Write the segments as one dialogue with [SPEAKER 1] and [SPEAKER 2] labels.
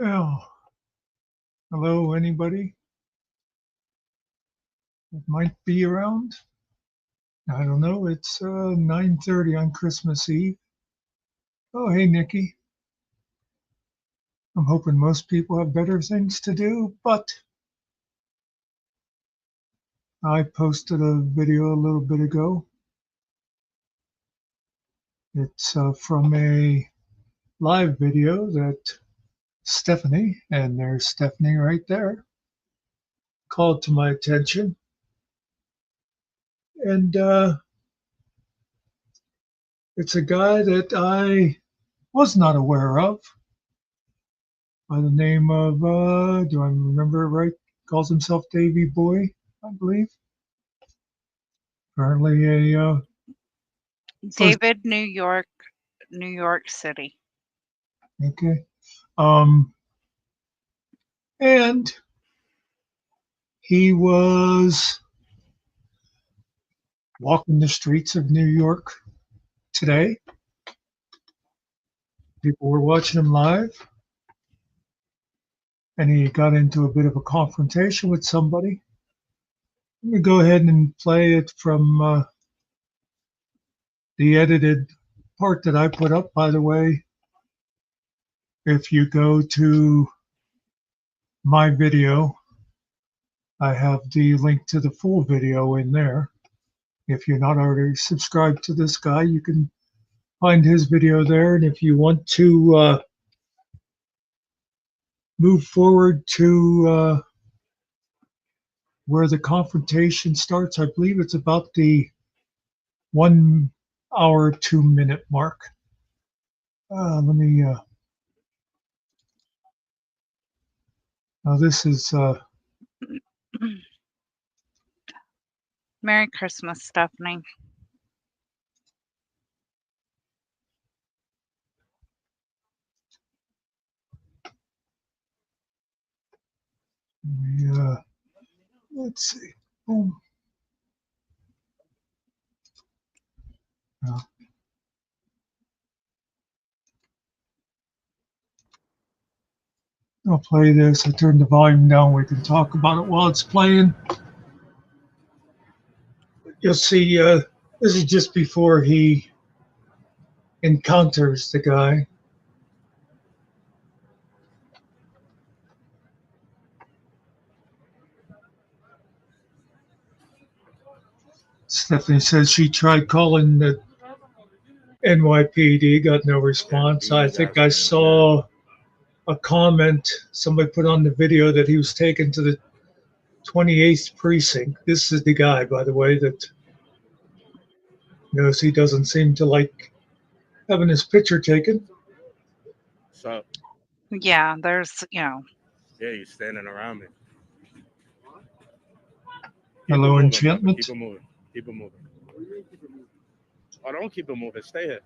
[SPEAKER 1] Well, hello, anybody that might be around? I don't know. It's 9:30 on Christmas Eve. Oh, hey, Nikki. I'm hoping most people have better things to do, but I posted a video a little bit ago. It's from a live video that Stephanie, and there's Stephanie right there, called to my attention. And it's a guy that I was not aware of by the name of, do I remember it right? Calls himself Davy Boy, I believe. Apparently first,
[SPEAKER 2] David, New York City.
[SPEAKER 1] okay. And he was walking the streets of New York today. People were watching him live, and he got into a bit of a confrontation with somebody. Let me go ahead and play it from the edited part that I put up, by the way. If you go to my video, I have the link to the full video in there. If you're not already subscribed to this guy, you can find his video there. And if you want to move forward to where the confrontation starts, I believe it's about the 1 hour, 2 minute mark. Let me, now this is,
[SPEAKER 2] Merry Christmas, Stephanie.
[SPEAKER 1] let's see, boom. I'll play this. I turned the volume down. We can talk about it while it's playing. You'll see, this is just before he encounters the guy. Stephanie says she tried calling the NYPD, got no response. I think I saw a comment somebody put on the video that he was taken to the 28th precinct. This is the guy, by the way, that knows he doesn't seem to like having his picture taken.
[SPEAKER 3] So,
[SPEAKER 2] Yeah, there's,
[SPEAKER 3] yeah, you're standing around me.
[SPEAKER 1] Hello,
[SPEAKER 3] moving,
[SPEAKER 1] Enchantment.
[SPEAKER 3] Keep it moving. Keep it moving. Oh, don't keep it moving. Stay here.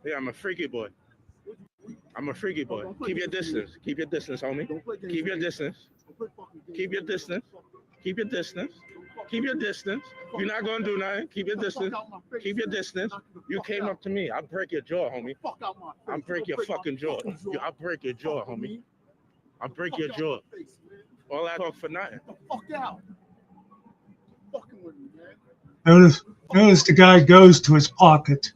[SPEAKER 3] Yeah, I'm a freaky boy. I'm a freaky boy. Keep your distance. Keep your distance, homie. Keep your distance. Keep your distance. Keep your distance. Keep your distance. You're not gonna do nothing. Keep your distance. Keep your distance. You came up to me. I'll break your jaw, homie. I'll break your fucking jaw. I'll break your jaw, homie. I'll break your jaw. All that talk for nothing.
[SPEAKER 1] Notice the guy goes to his pocket.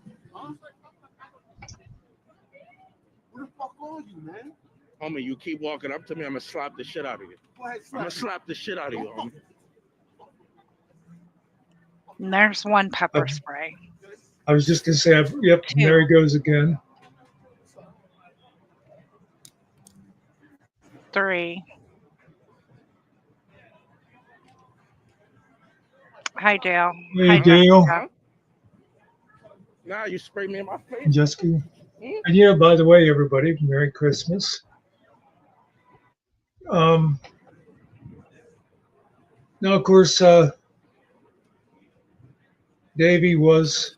[SPEAKER 3] Homie, you keep walking up to me, I'm gonna slap the shit out of you. I'm gonna slap the shit out of you, homie.
[SPEAKER 2] and there's one pepper spray.
[SPEAKER 1] I was just gonna say, yep,
[SPEAKER 2] Two.
[SPEAKER 1] there he goes again.
[SPEAKER 2] 3. Hi, Dale.
[SPEAKER 1] Hey,
[SPEAKER 2] Hi,
[SPEAKER 1] Dale.
[SPEAKER 2] Jessica.
[SPEAKER 3] Nah, you sprayed me in my face.
[SPEAKER 1] Jessica. And yeah, by the way, everybody, Merry Christmas. Now, of course, Davey was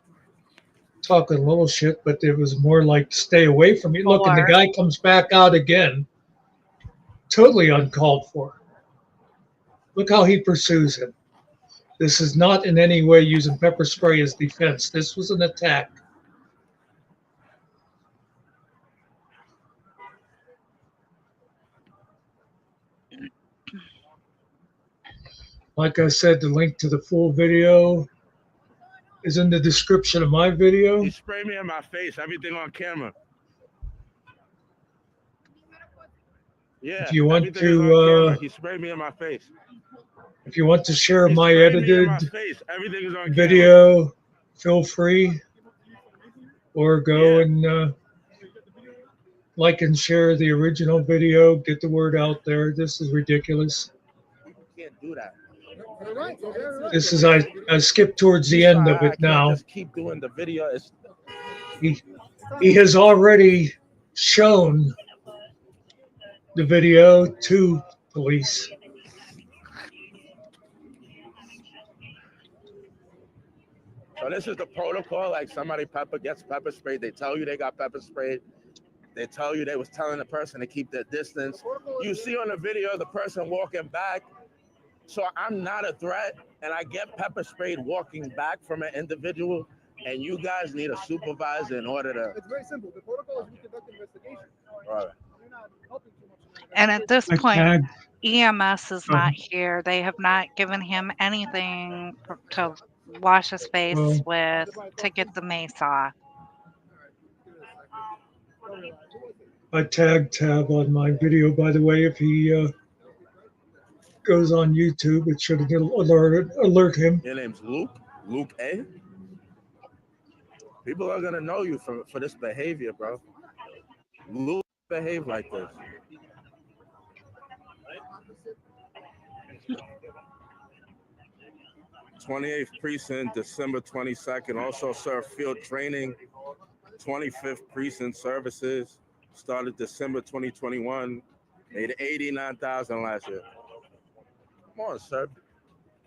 [SPEAKER 1] talking a little shit, but it was more like stay away from me. Look, and the guy comes back out again, totally uncalled for. Look how he pursues him. This is not in any way using pepper spray as defense. This was an attack. Like I said, the link to the full video is in the description of my video.
[SPEAKER 3] He sprayed me in my face. Everything on camera. Yeah.
[SPEAKER 1] If you want
[SPEAKER 3] everything is on camera.
[SPEAKER 1] to,
[SPEAKER 3] He sprayed me in my face.
[SPEAKER 1] if you want to share
[SPEAKER 3] He
[SPEAKER 1] my
[SPEAKER 3] sprayed me in my
[SPEAKER 1] edited
[SPEAKER 3] face. Everything is on camera.
[SPEAKER 1] video, feel free, or go
[SPEAKER 3] Yeah.
[SPEAKER 1] and like and share the original video. Get the word out there. This is ridiculous.
[SPEAKER 3] You can't do that.
[SPEAKER 1] This is I skipped towards the end of
[SPEAKER 3] I
[SPEAKER 1] it now.
[SPEAKER 3] can't just keep doing the video.
[SPEAKER 1] He has already shown the video to police.
[SPEAKER 3] So this is the protocol. Like somebody gets pepper sprayed. They tell you they got pepper sprayed. They tell you they was telling the person to keep their distance. You see on the video the person walking back. So I'm not a threat, and I get pepper sprayed walking back from an individual, and you guys need a supervisor in order to.
[SPEAKER 4] It's very simple. The protocol is we conduct investigation.
[SPEAKER 3] Right.
[SPEAKER 4] You're not helping too much.
[SPEAKER 2] And at this
[SPEAKER 1] I
[SPEAKER 2] point,
[SPEAKER 1] tagged.
[SPEAKER 2] EMS is not here. They have not given him anything to wash his face with to get the mace off.
[SPEAKER 1] I tagged Tab on my video, by the way. If he goes on YouTube, it should alert him.
[SPEAKER 3] Your name's Luke? Luke A? People are going to know you for this behavior, bro. Luke behave like this. '28th Precinct, December 22nd. Also served field training. 25th Precinct services. Started December 2021. Made $89,000 last year. Come on, sir.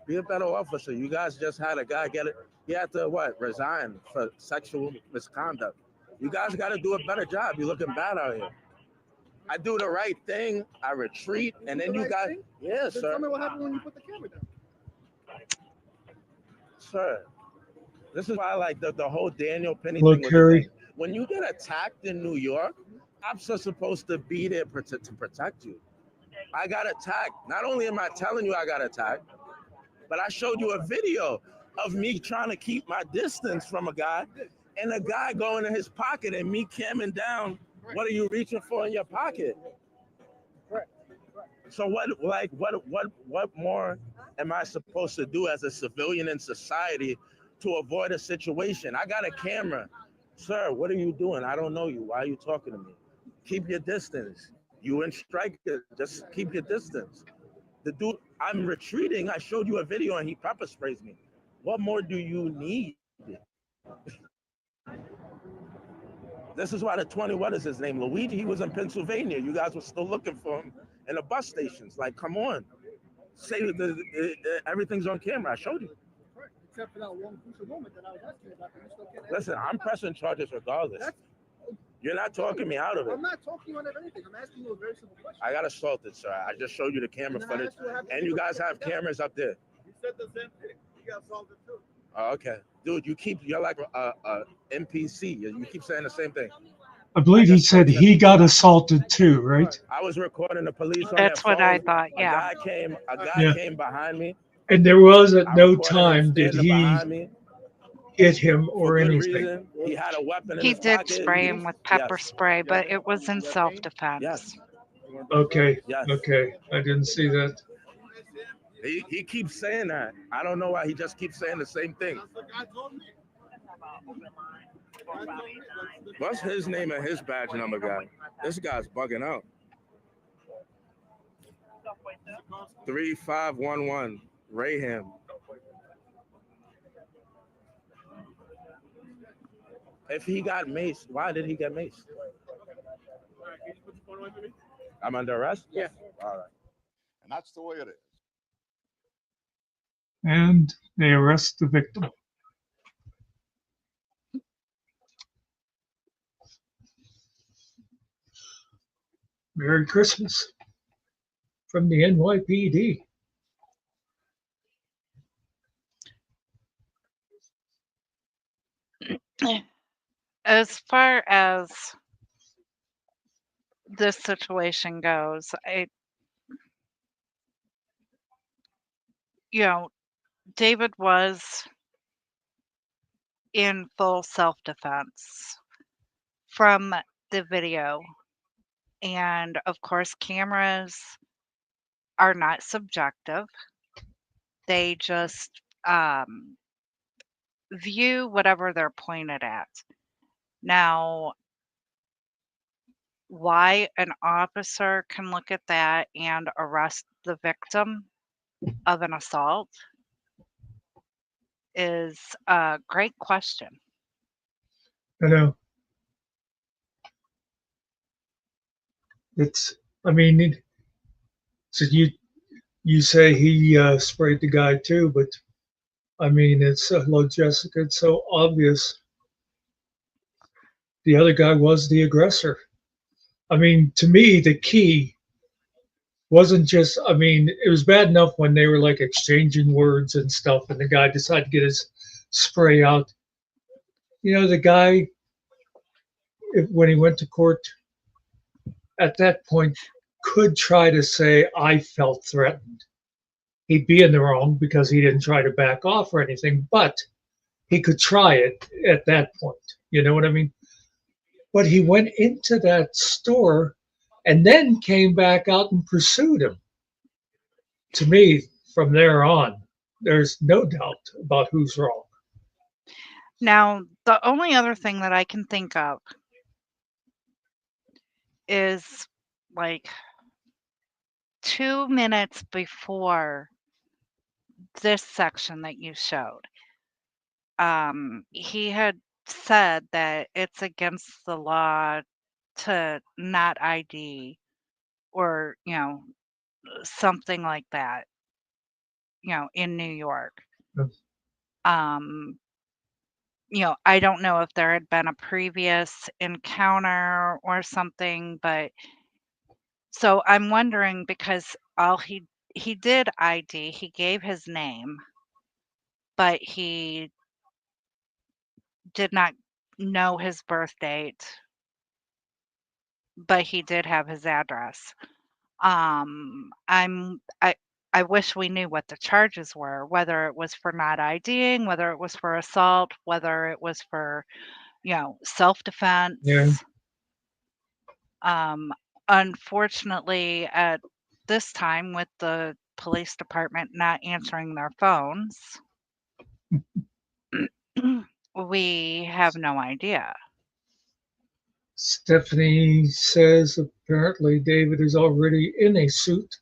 [SPEAKER 3] Be a better officer. You guys just had a guy get it. He had to resign for sexual misconduct. You guys got to do a better job. You're looking bad out here. I do the right thing. I retreat, and then you guys. Yeah, sir.
[SPEAKER 4] Tell me what happened when you put the camera down.
[SPEAKER 3] Sir, this is why I like the whole Daniel Penny
[SPEAKER 1] Look,
[SPEAKER 3] thing. Was
[SPEAKER 1] Harry.
[SPEAKER 3] when you get attacked in New York, cops are supposed to be there to protect you. I got attacked. Not only am I telling you I got attacked, but I showed you a video of me trying to keep my distance from a guy, and a guy going in his pocket and me camming down. What are you reaching for in your pocket? So what more am I supposed to do as a civilian in society to avoid a situation? I got a camera. Sir, what are you doing? I don't know you. Why are you talking to me? Keep your distance. You and Striker, just keep your distance. The dude, I'm retreating. I showed you a video and he pepper sprays me. What more do you need? This is why what is his name? Luigi, he was in Pennsylvania. You guys were still looking for him in the bus stations. Like, come on. Say everything's on camera. I showed you.
[SPEAKER 4] Except for that one crucial moment that I was asking about. You still can't
[SPEAKER 3] Listen, I'm pressing charges regardless. You're not talking me out of it.
[SPEAKER 4] I'm not talking you out of anything. I'm asking you a very simple question.
[SPEAKER 3] I got assaulted, sir. I just showed you the camera footage. And you guys have cameras up there.
[SPEAKER 4] You said the same thing. You got assaulted too.
[SPEAKER 3] Oh, okay. Dude, you're like a NPC. You keep saying the same thing.
[SPEAKER 1] I believe he said he got assaulted too, right?
[SPEAKER 3] I was recording the police on
[SPEAKER 2] That's
[SPEAKER 3] their
[SPEAKER 2] what I
[SPEAKER 3] phone.
[SPEAKER 2] thought, yeah.
[SPEAKER 3] A guy came behind me.
[SPEAKER 1] And there was at
[SPEAKER 3] I
[SPEAKER 1] no
[SPEAKER 3] recorded him
[SPEAKER 1] time did
[SPEAKER 3] standing
[SPEAKER 1] he
[SPEAKER 3] behind me
[SPEAKER 1] hit him
[SPEAKER 3] for
[SPEAKER 1] or
[SPEAKER 3] good
[SPEAKER 1] anything.
[SPEAKER 3] reason. He had a weapon in
[SPEAKER 2] He
[SPEAKER 3] his
[SPEAKER 2] did
[SPEAKER 3] pocket.
[SPEAKER 2] spray him with pepper
[SPEAKER 3] Yes.
[SPEAKER 2] spray, but it was in self-defense.
[SPEAKER 3] Yes.
[SPEAKER 1] Okay,
[SPEAKER 3] Yes.
[SPEAKER 1] okay. I didn't see that.
[SPEAKER 3] He keeps saying that. I don't know why he just keeps saying the same thing. What's his name and his badge number, guy? This guy's bugging out. 3511 Raham. If he got maced, why did he get maced? I'm under arrest?
[SPEAKER 4] Yeah.
[SPEAKER 3] All right.
[SPEAKER 5] And that's the way it is.
[SPEAKER 1] And they arrest the victim. Merry Christmas from the NYPD.
[SPEAKER 2] As far as this situation goes, you know, David was in full self-defense from the video. And of course, cameras are not subjective. They just view whatever they're pointed at. Now, why an officer can look at that and arrest the victim of an assault is a great question.
[SPEAKER 1] I know. It's, I mean, so you say he sprayed the guy too, but I mean, it's hello, Jessica. It's so obvious. The other guy was the aggressor. I mean, to me, the key wasn't just, I mean, it was bad enough when they were like exchanging words and stuff, and the guy decided to get his spray out. You know, the guy, when he went to court, at that point, could try to say, I felt threatened. He'd be in the wrong because he didn't try to back off or anything, but he could try it at that point. You know what I mean? But he went into that store and then came back out and pursued him. To me, from there on, there's no doubt about who's wrong.
[SPEAKER 2] Now, the only other thing that I can think of is like 2 minutes before this section that you showed, he had said that it's against the law to not ID or, something like that, in New York.
[SPEAKER 1] Yes.
[SPEAKER 2] I don't know if there had been a previous encounter or something, but so I'm wondering because all he did ID, he gave his name, but he did not know his birth date, but he did have his address. I wish we knew what the charges were, whether it was for not IDing, whether it was for assault, whether it was for, self-defense.
[SPEAKER 1] Yeah.
[SPEAKER 2] Unfortunately, at this time, with the police department not answering their phones, we have no idea.
[SPEAKER 1] Stephanie says apparently David is already in a suit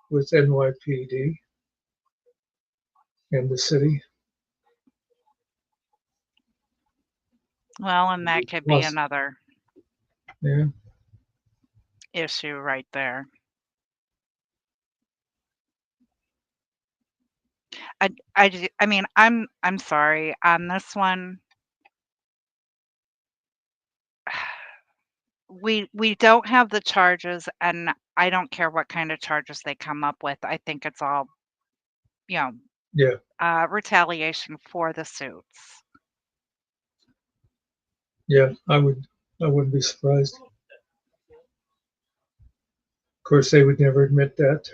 [SPEAKER 1] with NYPD in the city.
[SPEAKER 2] Well, and that could be
[SPEAKER 1] Plus,
[SPEAKER 2] another
[SPEAKER 1] yeah.
[SPEAKER 2] issue right there. I mean, I'm sorry on this one. We don't have the charges, and I don't care what kind of charges they come up with. I think it's all,
[SPEAKER 1] Yeah.
[SPEAKER 2] Retaliation for the suits.
[SPEAKER 1] Yeah, I wouldn't be surprised. Of course, they would never admit that.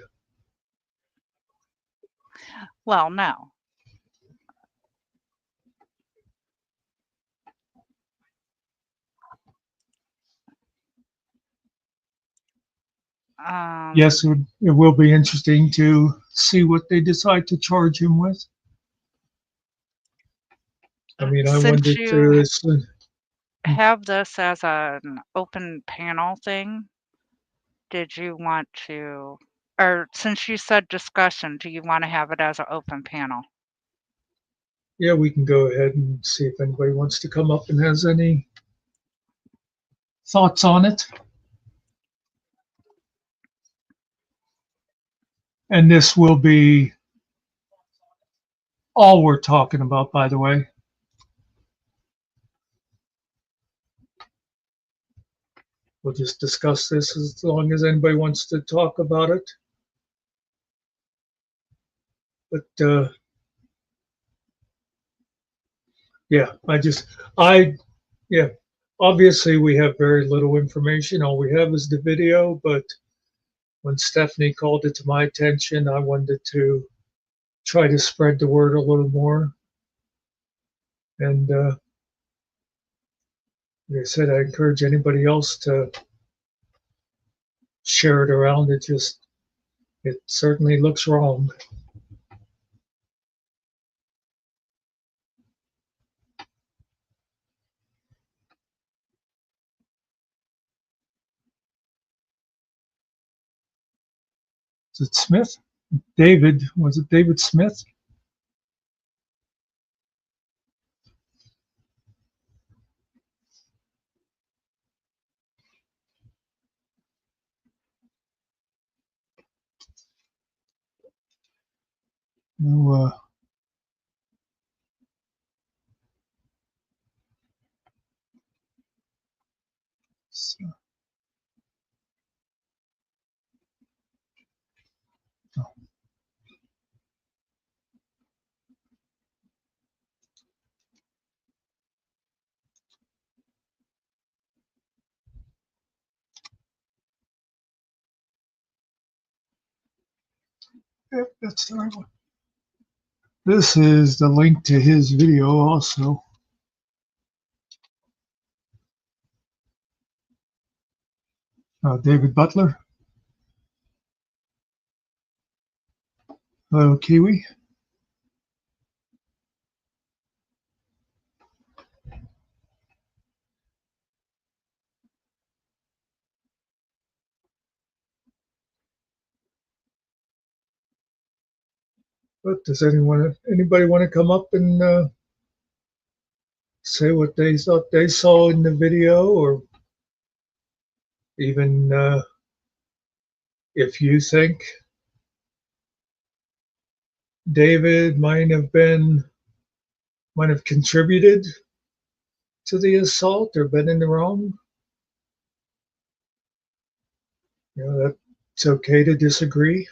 [SPEAKER 2] Well, no.
[SPEAKER 1] Yes, it will be interesting to see what they decide to charge him with. I mean, I
[SPEAKER 2] Since
[SPEAKER 1] wonder
[SPEAKER 2] you
[SPEAKER 1] to
[SPEAKER 2] have this as an open panel thing, did you want to, or since you said discussion, do you want to have it as an open panel?
[SPEAKER 1] yeah, we can go ahead and see if anybody wants to come up and has any thoughts on it. And this will be all we're talking about, by the way. We'll just discuss this as long as anybody wants to talk about it. But Yeah, yeah, obviously we have very little information. All we have is the video, but when Stephanie called it to my attention, I wanted to try to spread the word a little more. And like I said, I encourage anybody else to share it around. It certainly looks wrong. Is it Smith? David, was it David Smith? No, so, oh, yep, that's the right one. This is the link to his video also. David Butler. Hello, Kiwi. But does anybody want to come up and say what they thought they saw in the video, or even if you think David might have contributed to the assault or been in the wrong? You know, that's okay to disagree.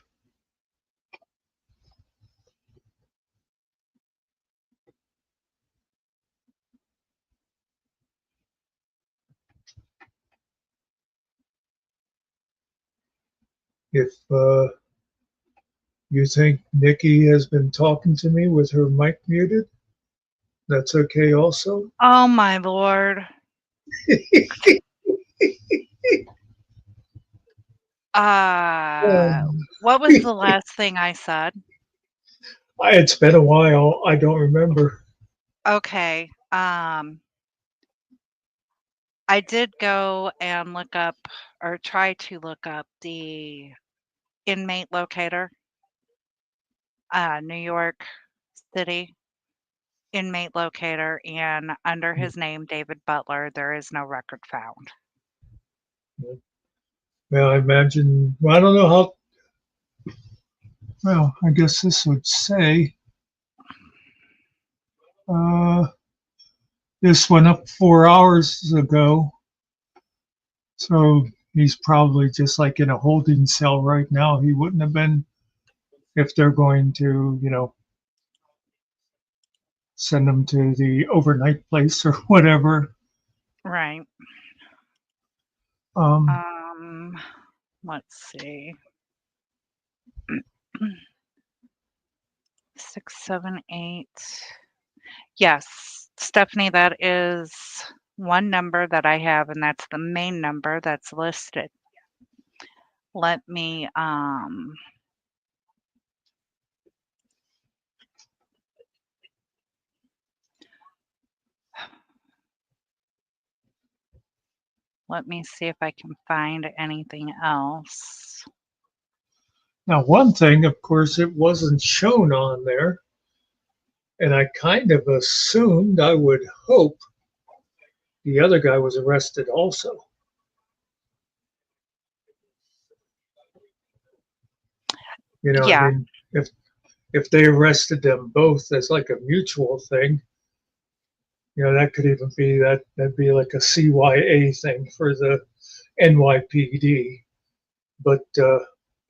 [SPEAKER 1] If you think Nikki has been talking to me with her mic muted, that's okay also.
[SPEAKER 2] Oh my Lord. What was the last thing I said?
[SPEAKER 1] It's been a while. I don't remember.
[SPEAKER 2] Okay. I did go and look up or try to look up the inmate locator, New York City inmate locator, and under his name, David Butler, there is no record found.
[SPEAKER 1] Well, I imagine, well, I don't know how, well, I guess this would say, this went up 4 hours ago. So he's probably just like in a holding cell right now. He wouldn't have been if they're going to, send him to the overnight place or whatever.
[SPEAKER 2] Right.
[SPEAKER 1] Um,
[SPEAKER 2] Let's see. 678. Yes, Stephanie, that is one number that I have, and that's the main number that's listed. Let me see if I can find anything else.
[SPEAKER 1] Now, one thing, of course, it wasn't shown on there, and I kind of assumed, I would hope, the other guy was arrested also.
[SPEAKER 2] Yeah.
[SPEAKER 1] I mean, if they arrested them both as like a mutual thing, that could even be that'd be like a CYA thing for the NYPD. But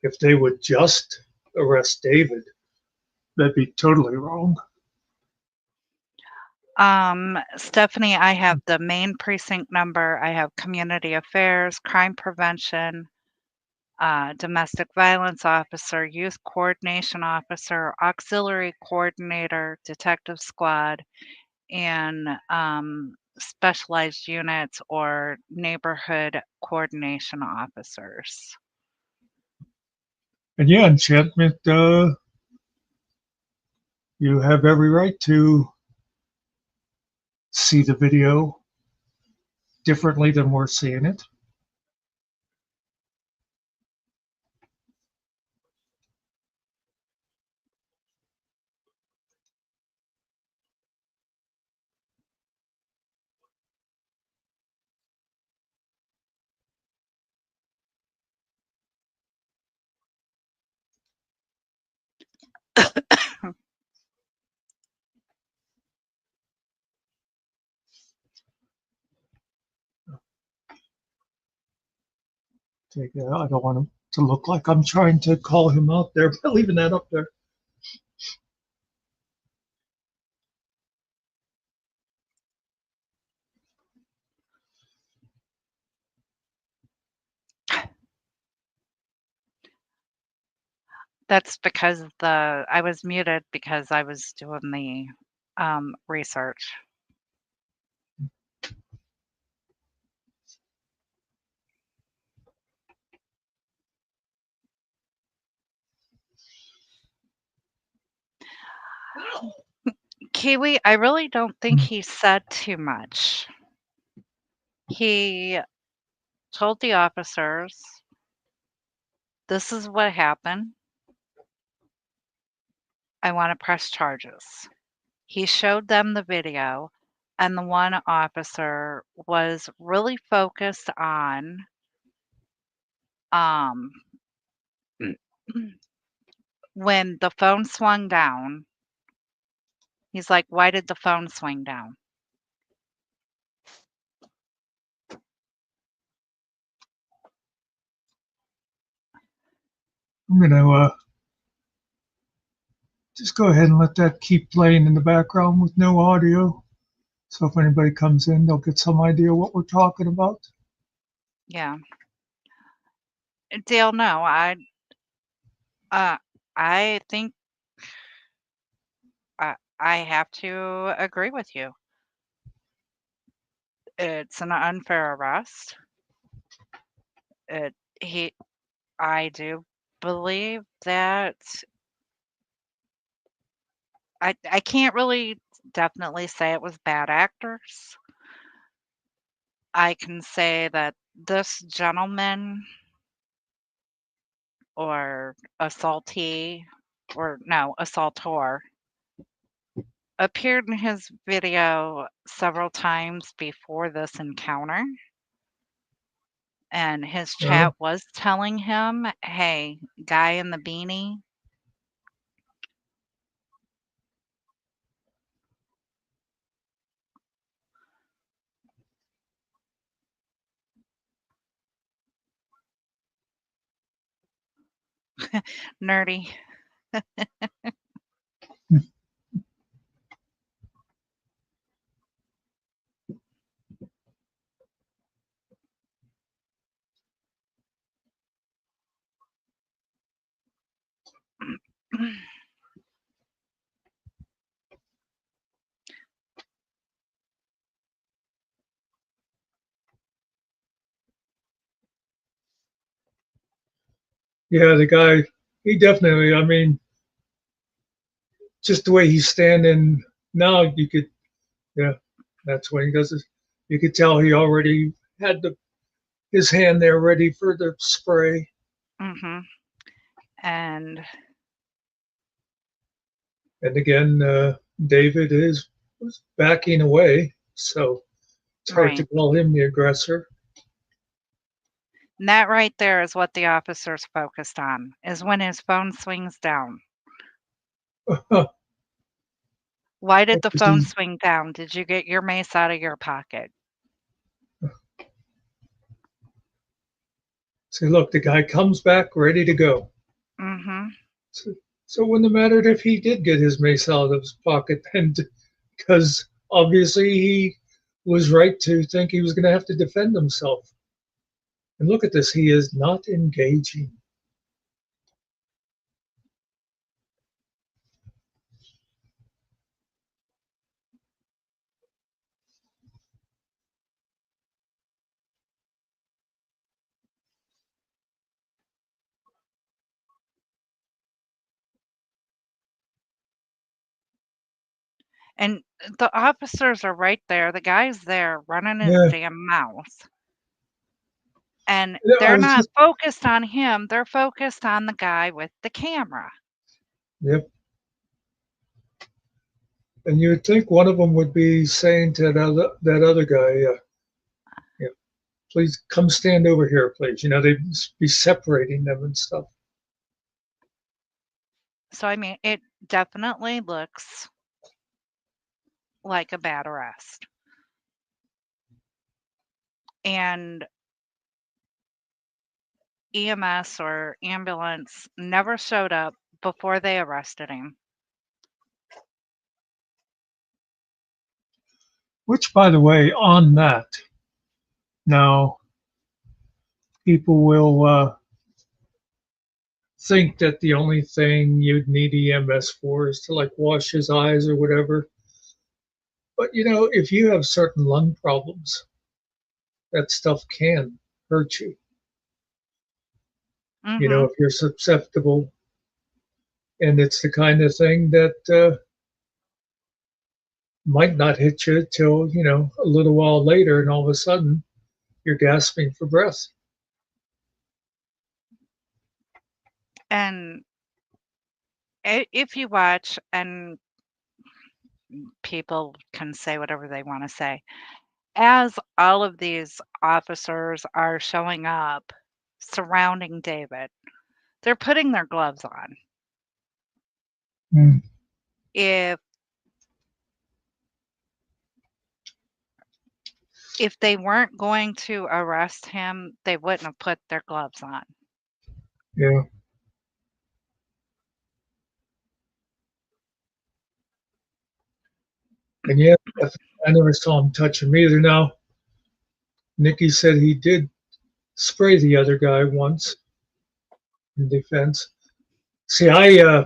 [SPEAKER 1] if they would just arrest David, that'd be totally wrong.
[SPEAKER 2] Stephanie, I have the main precinct number. I have community affairs, crime prevention, domestic violence officer, youth coordination officer, auxiliary coordinator, detective squad, and specialized units or neighborhood coordination officers.
[SPEAKER 1] And yeah, Enchantment, you have every right to see the video differently than we're seeing it. Take that out. I don't want him to look like I'm trying to call him out there by leaving that up there.
[SPEAKER 2] That's because I was muted because I was doing the research. Kiwi, I really don't think he said too much. He told the officers, this is what happened. I want to press charges. He showed them the video, and the one officer was really focused on when the phone swung down. He's like, why did the phone swing down?
[SPEAKER 1] I'm going to just go ahead and let that keep playing in the background with no audio. So if anybody comes in, they'll get some idea what we're talking about.
[SPEAKER 2] Yeah. Dale, no, I think I have to agree with you. It's an unfair arrest. I do believe that I can't really definitely say it was bad actors. I can say that this gentleman or assaultee or no, assaultor appeared in his video several times before this encounter. And his chat was telling him, hey, guy in the beanie. Nerdy.
[SPEAKER 1] Yeah, the guy, he definitely, I mean, just the way he's standing now, you could, yeah, that's when he does it. You could tell he already had his hand there ready for the spray.
[SPEAKER 2] Mm-hmm. And
[SPEAKER 1] again, David was backing away, so it's hard to call him the aggressor.
[SPEAKER 2] And that right there is what the officer's focused on, is when his phone swings down. Why did the phone swing down? Did you get your mace out of your pocket?
[SPEAKER 1] See, look, the guy comes back ready to go.
[SPEAKER 2] Mm-hmm.
[SPEAKER 1] So it wouldn't have mattered if he did get his mace out of his pocket then, because obviously he was right to think he was going to have to defend himself. And look at this, he is not engaging.
[SPEAKER 2] And the officers are right there. The guy's there running his
[SPEAKER 1] Yeah,
[SPEAKER 2] damn mouth. And
[SPEAKER 1] I
[SPEAKER 2] they're
[SPEAKER 1] was
[SPEAKER 2] not
[SPEAKER 1] just,
[SPEAKER 2] focused on him. They're focused on the guy with the camera.
[SPEAKER 1] yep. And you would think one of them would be saying to that other guy, yeah, please come stand over here, please. They'd be separating them and stuff.
[SPEAKER 2] So, I mean, it definitely looks like a bad arrest. And EMS or ambulance never showed up before they arrested him.
[SPEAKER 1] Which, by the way, on that, now people will think that the only thing you'd need EMS for is to like wash his eyes or whatever. But if you have certain lung problems, that stuff can hurt you.
[SPEAKER 2] Hmm.
[SPEAKER 1] If you're susceptible, and it's the kind of thing that might not hit you till a little while later, and all of a sudden you're gasping for breath.
[SPEAKER 2] And if you watch, and people can say whatever they want to say, as all of these officers are showing up surrounding David, they're putting their gloves on.
[SPEAKER 1] Mm.
[SPEAKER 2] If they weren't going to arrest him, they wouldn't have put their gloves on.
[SPEAKER 1] Yeah. And yeah, I never saw him touch him either. Now, Nikki said he did spray the other guy once in defense. See, I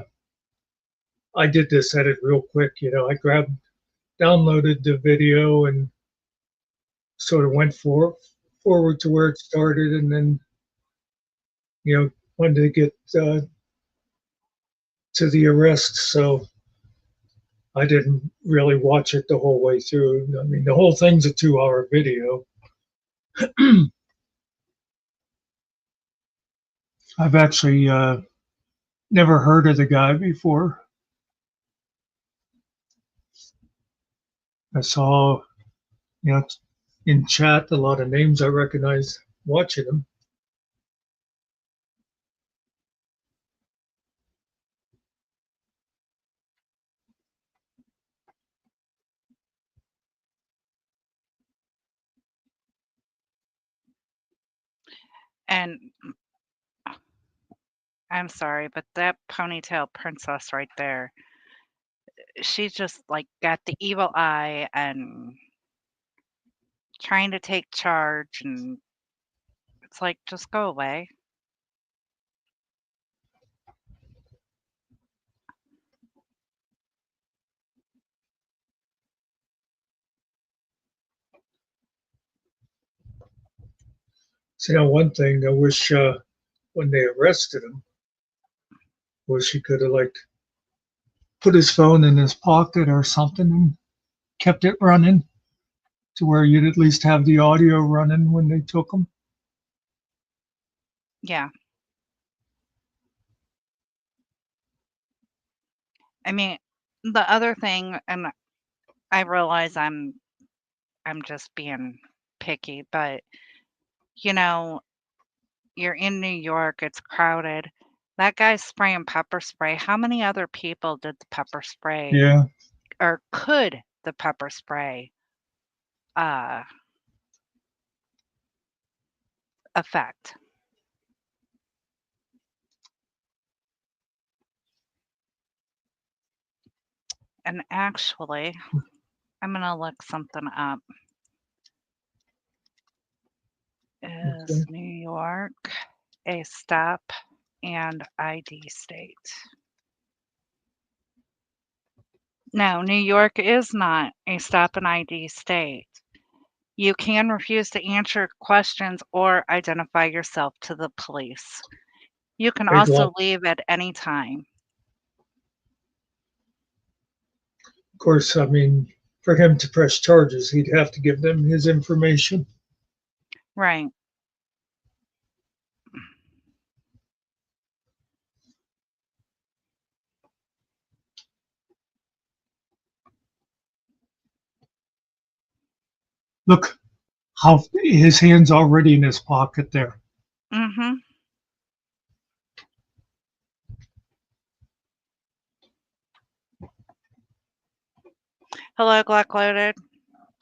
[SPEAKER 1] did this edit real quick. I downloaded the video and sort of went forward to where it started, and then wanted to get to the arrest. So I didn't really watch it the whole way through. I mean, the whole thing's a 2-hour video. I've actually never heard of the guy before. I saw, you know, in chat a lot of names I recognized watching him.
[SPEAKER 2] And I'm sorry, but that ponytail princess right there, she's just like got the evil eye and trying to take charge, and it's like, just go away.
[SPEAKER 1] See, now one thing I wish when they arrested him was he could have like put his phone in his pocket or something and kept it running to where you'd at least have the audio running when they took him.
[SPEAKER 2] Yeah. I mean, the other thing, and I realize I'm just being picky, but you know, you're in New York, it's crowded. That guy's spraying pepper spray. How many other people did the pepper spray,
[SPEAKER 1] Yeah.
[SPEAKER 2] or could the pepper spray uh affect? And actually, I'm gonna look something up. Is
[SPEAKER 1] Okay.
[SPEAKER 2] New York a stop and ID state? No, New York is not a stop and ID state. You can refuse to answer questions or identify yourself to the police. You can
[SPEAKER 1] Big
[SPEAKER 2] also
[SPEAKER 1] lot.
[SPEAKER 2] leave at any time.
[SPEAKER 1] Of course, I mean, for him to press charges, he'd have to give them his information.
[SPEAKER 2] Right.
[SPEAKER 1] Look how his hand's already in his pocket there.
[SPEAKER 2] Mm-hmm. Hello, Glock Loaded.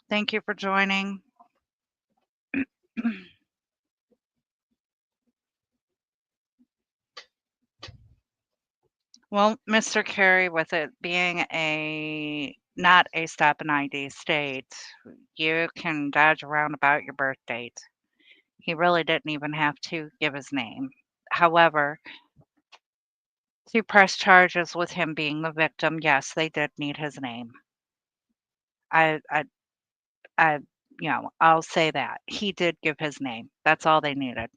[SPEAKER 2] Thank you for joining. Well, Mr. Carey, with it being a not a stop and ID state, you can dodge around about your birth date. He really didn't even have to give his name. However, to press charges with him being the victim, yes, they did need his name. I, I, I, I'll say that he did give his name. That's all they needed.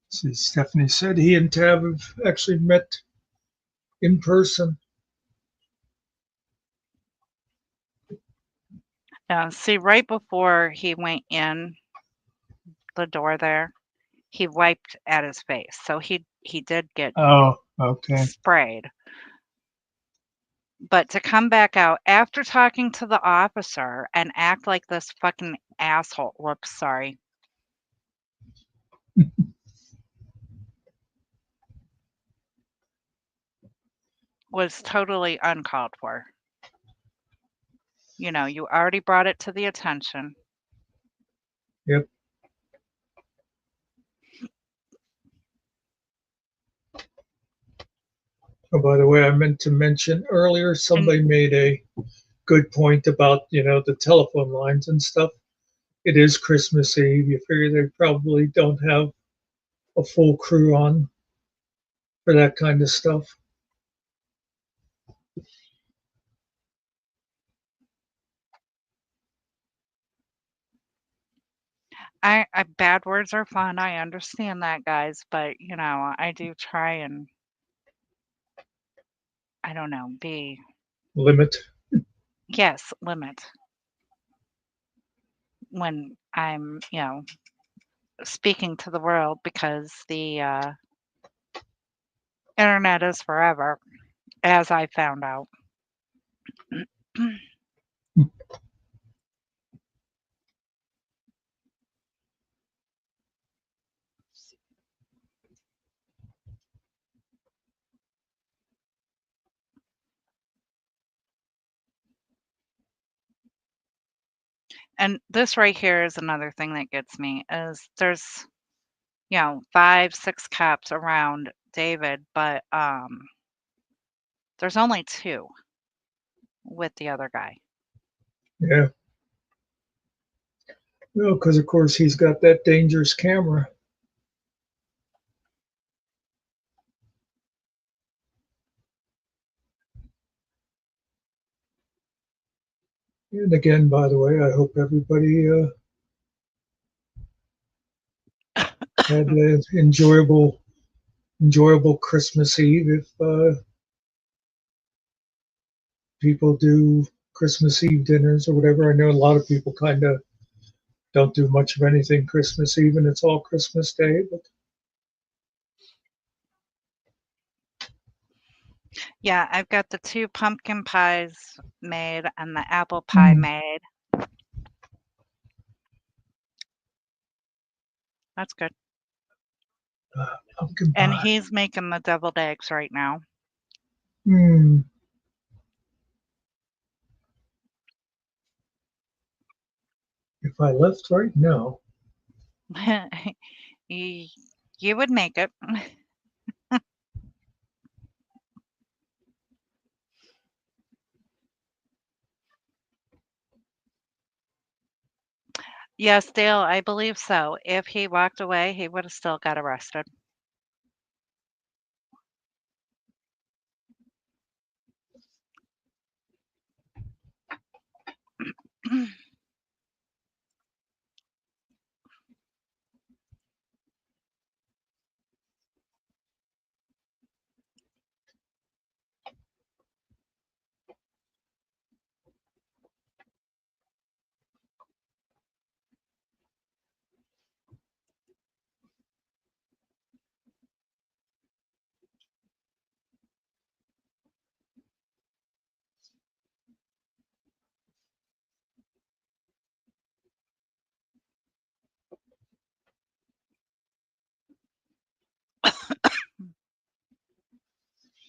[SPEAKER 1] See, Stephanie said he and Tab have actually met in person.
[SPEAKER 2] See, right before he went in the door there, he wiped at his face, so he did get
[SPEAKER 1] Oh, okay.
[SPEAKER 2] sprayed. But to come back out after talking to the officer and act like this fucking asshole, whoops, sorry. Was totally uncalled for. You already brought it to the attention.
[SPEAKER 1] Yep. Oh, by the way, I meant to mention earlier, somebody made a good point about, the telephone lines and stuff. It is Christmas Eve. You figure they probably don't have a full crew on for that kind of stuff.
[SPEAKER 2] Bad words are fun. I understand that, guys, but I do try and I don't know, be
[SPEAKER 1] Limit.
[SPEAKER 2] yes, limit when I'm, speaking to the world because the internet is forever, as I found out. And this right here is another thing that gets me is there's 5, 6 cops around David, but there's only 2 with the other guy.
[SPEAKER 1] Yeah. Well, because of course he's got that dangerous camera. And again, by the way, I hope everybody had an enjoyable Christmas Eve. If people do Christmas Eve dinners or whatever, I know a lot of people kind of don't do much of anything Christmas Eve, and it's all Christmas Day. But
[SPEAKER 2] Yeah, I've got the 2 pumpkin pies made and the apple pie made. That's good.
[SPEAKER 1] Pumpkin
[SPEAKER 2] And
[SPEAKER 1] pie.
[SPEAKER 2] he's making the deviled eggs right now.
[SPEAKER 1] Hmm. If I left right now,
[SPEAKER 2] you, you would make it. Yes, Dale, I believe so. If he walked away, he would have still got arrested.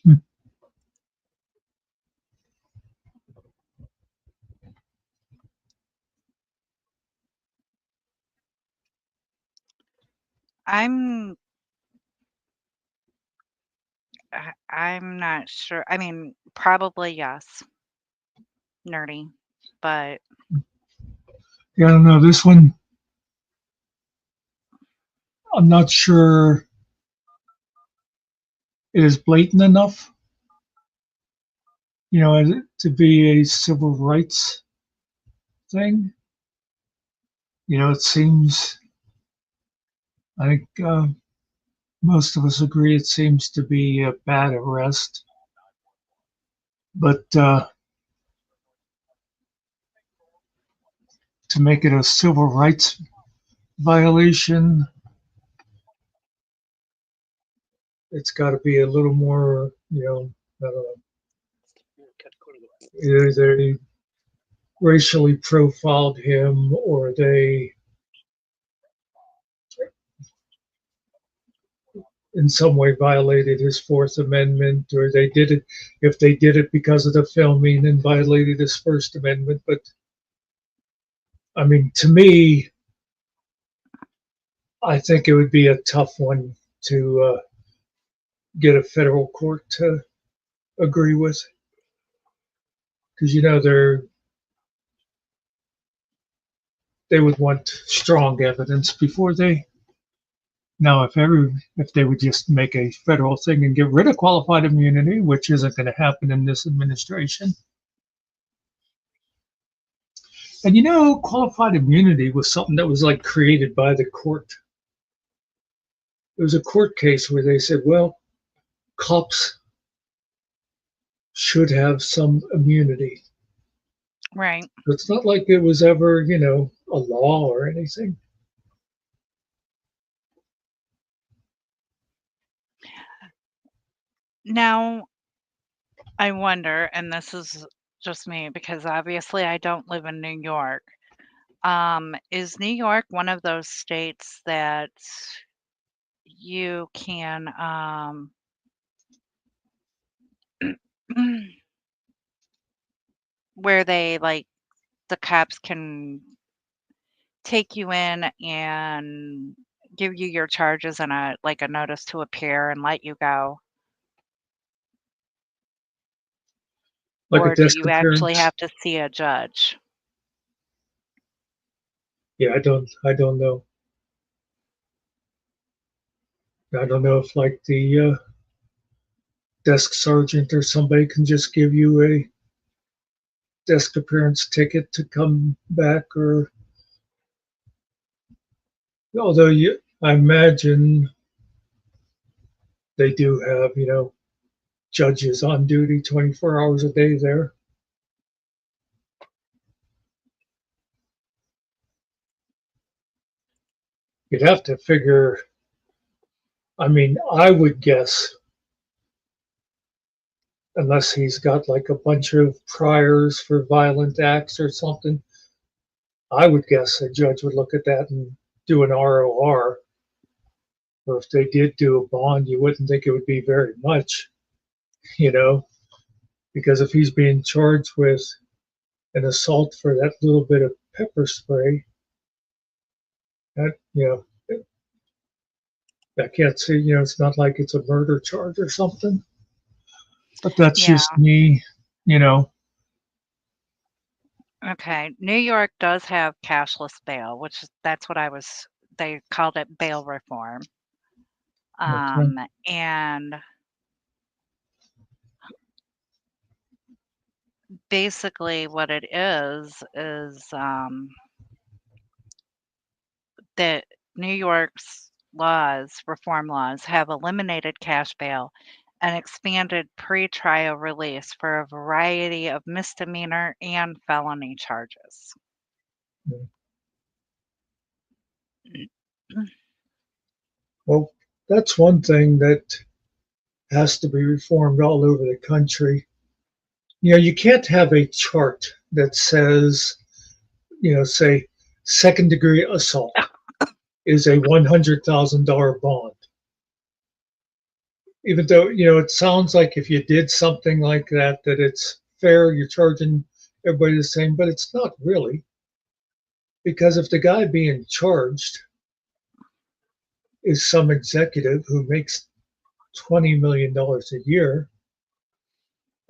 [SPEAKER 1] hmm,
[SPEAKER 2] I'm I'm not sure. I mean, probably yes, nerdy, but
[SPEAKER 1] yeah, I don't know. This one, I'm not sure it is blatant enough, to be a civil rights thing. It seems, I think most of us agree it seems to be a bad arrest. But to make it a civil rights violation, it's got to be a little more, I don't know, either they racially profiled him or they in some way violated his Fourth Amendment, or they did it, if they did it because of the filming and violated his First Amendment. But I mean, to me, I think it would be a tough one to get a federal court to agree with, because they would want strong evidence before they. Now, if they would just make a federal thing and get rid of qualified immunity, which isn't going to happen in this administration. And qualified immunity was something that was like created by the court. There was a court case where they said, well, cops should have some immunity.
[SPEAKER 2] right.
[SPEAKER 1] It's not like it was ever, a law or anything.
[SPEAKER 2] Now, I wonder, and this is just me because obviously I don't live in New York. Is New York one of those states that you can where they like the cops can take you in and give you your charges and a notice to appear and let you go?
[SPEAKER 1] Like a
[SPEAKER 2] Or do
[SPEAKER 1] desk
[SPEAKER 2] you actually
[SPEAKER 1] appearance.
[SPEAKER 2] have to see a judge?
[SPEAKER 1] Yeah, I don't know. I don't know if like the desk sergeant or somebody can just give you a desk appearance ticket to come back, or although I imagine they do have, judges on duty 24 hours a day there. You'd have to figure, I mean, I would guess, unless he's got like a bunch of priors for violent acts or something, I would guess a judge would look at that and do an ROR. or if they did do a bond, you wouldn't think it would be very much, you know, because if he's being charged with an assault for that little bit of pepper spray, that, I can't see, it's not like it's a murder charge or something, but that's
[SPEAKER 2] Yeah.
[SPEAKER 1] just me,
[SPEAKER 2] Okay. New York does have cashless bail, that's what they called it bail reform.
[SPEAKER 1] Okay.
[SPEAKER 2] And basically what it is that New York's reform laws, have eliminated cash bail and expanded pretrial release for a variety of misdemeanor and felony charges.
[SPEAKER 1] Well, that's one thing that has to be reformed all over the country. You can't have a chart that says, say, second degree assault is a $100,000 bond. Even though, it sounds like if you did something like that, that it's fair, you're charging everybody the same, but it's not really. Because if the guy being charged is some executive who makes $20 million a year,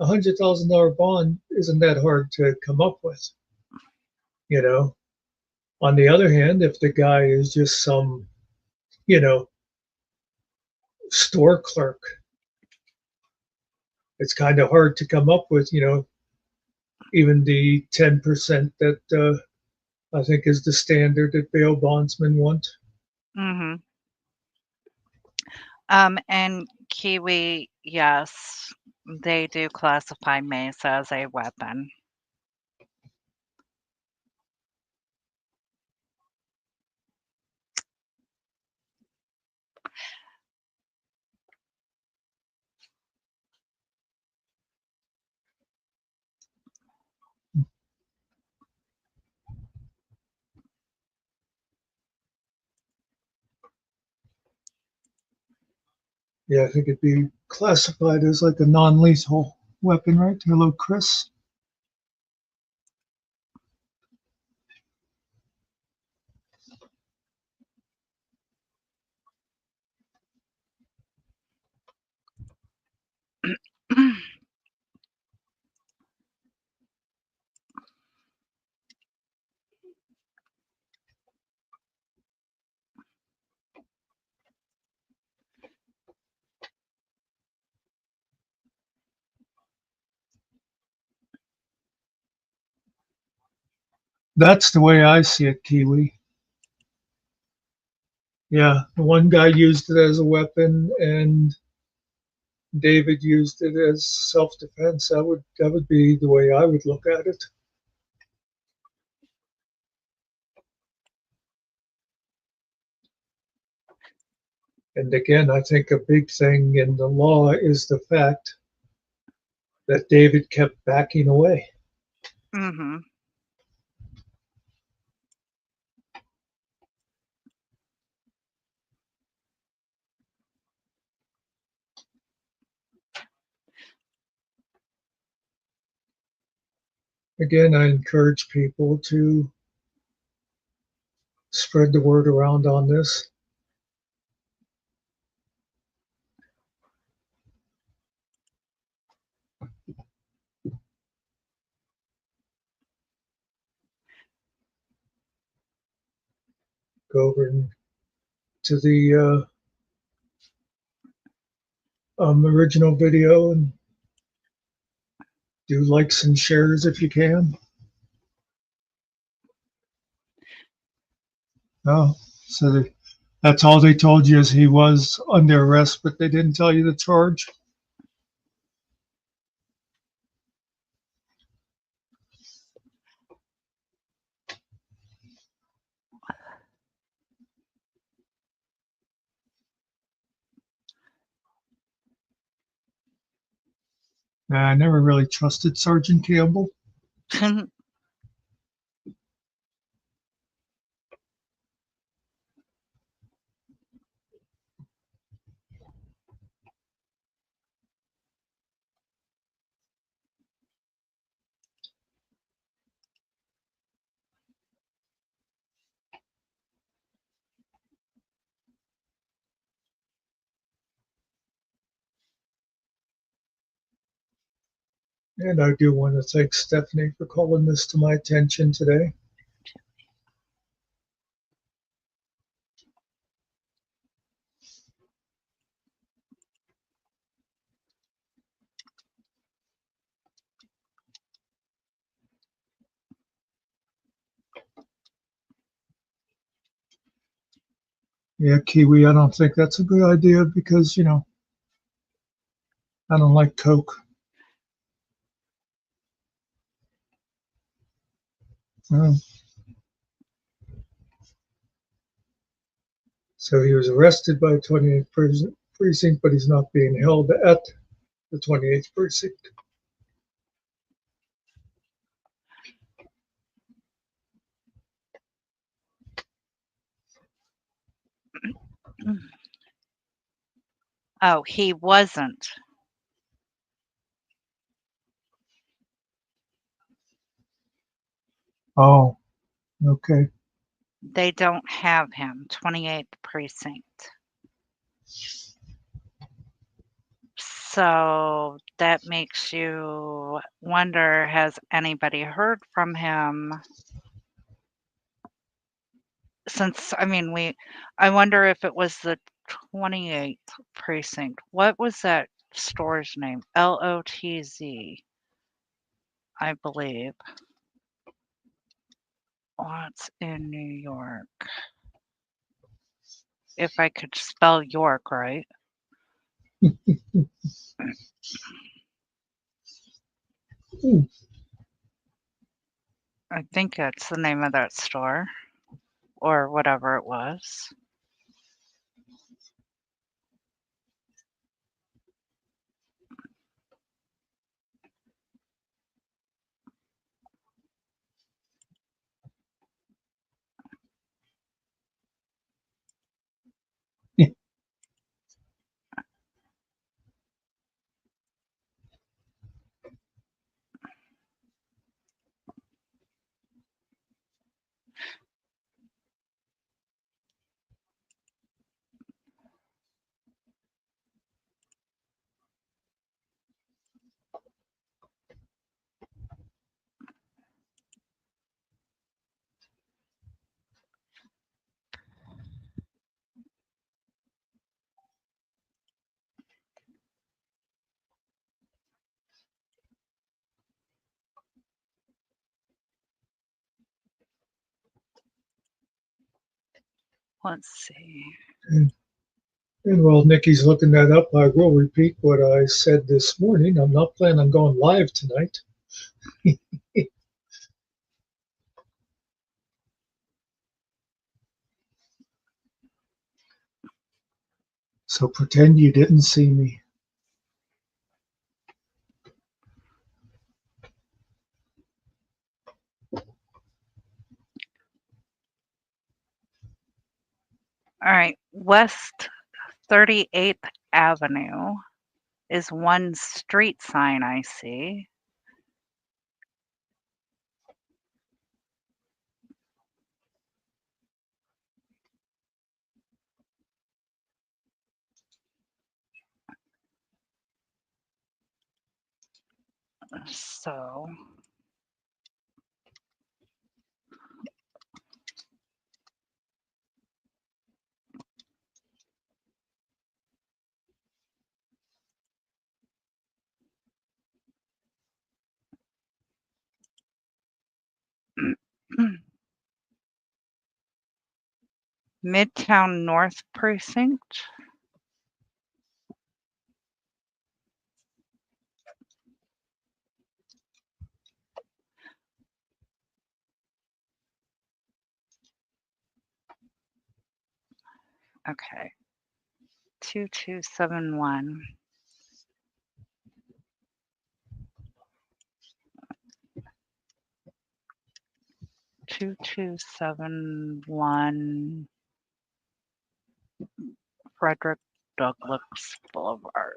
[SPEAKER 1] $100,000 bond isn't that hard to come up with, you know. On the other hand, if the guy is just some, you know, store clerk, it's kind of hard to come up with, even the 10% that I think is the standard that bail bondsmen want.
[SPEAKER 2] Mm-hmm. And Kiwi, yes, they do classify mace as a weapon.
[SPEAKER 1] Yeah, I think it'd be classified as like a non-lethal weapon, right? Hello, Chris. That's the way I see it, Kiwi. Yeah, the one guy used it as a weapon, and David used it as self-defense. That would be the way I would look at it. And again, I think a big thing in the law is the fact that David kept backing away.
[SPEAKER 2] Mm-hmm.
[SPEAKER 1] Again, I encourage people to spread the word around on this. Go over to the original video and do likes and shares if you can. Oh, so that's all they told you is he was under arrest, but they didn't tell you the charge? Nah, I never really trusted Sergeant Campbell. And I do want to thank Stephanie for calling this to my attention today. Yeah, Kiwi, I don't think that's a good idea because, you know, I don't like Coke. So he was arrested by 28th precinct, but he's not being held at the 28th precinct.
[SPEAKER 2] Oh, he wasn't.
[SPEAKER 1] Oh, okay.
[SPEAKER 2] They don't have him, 28th precinct. So that makes you wonder, has anybody heard from him? Since, I mean, I wonder if it was the 28th precinct. What was that store's name? LOTZ, I believe. What's in New York? If I could spell York right. I think that's the name of that store, or whatever it was. Let's see.
[SPEAKER 1] And while Nikki's looking that up, I will repeat what I said this morning. I'm not planning on going live tonight. So pretend you didn't see me.
[SPEAKER 2] All right, West 38th Avenue is one street sign I see. So Midtown North Precinct. Okay. 2271. Two two seven one Frederick Douglass Boulevard.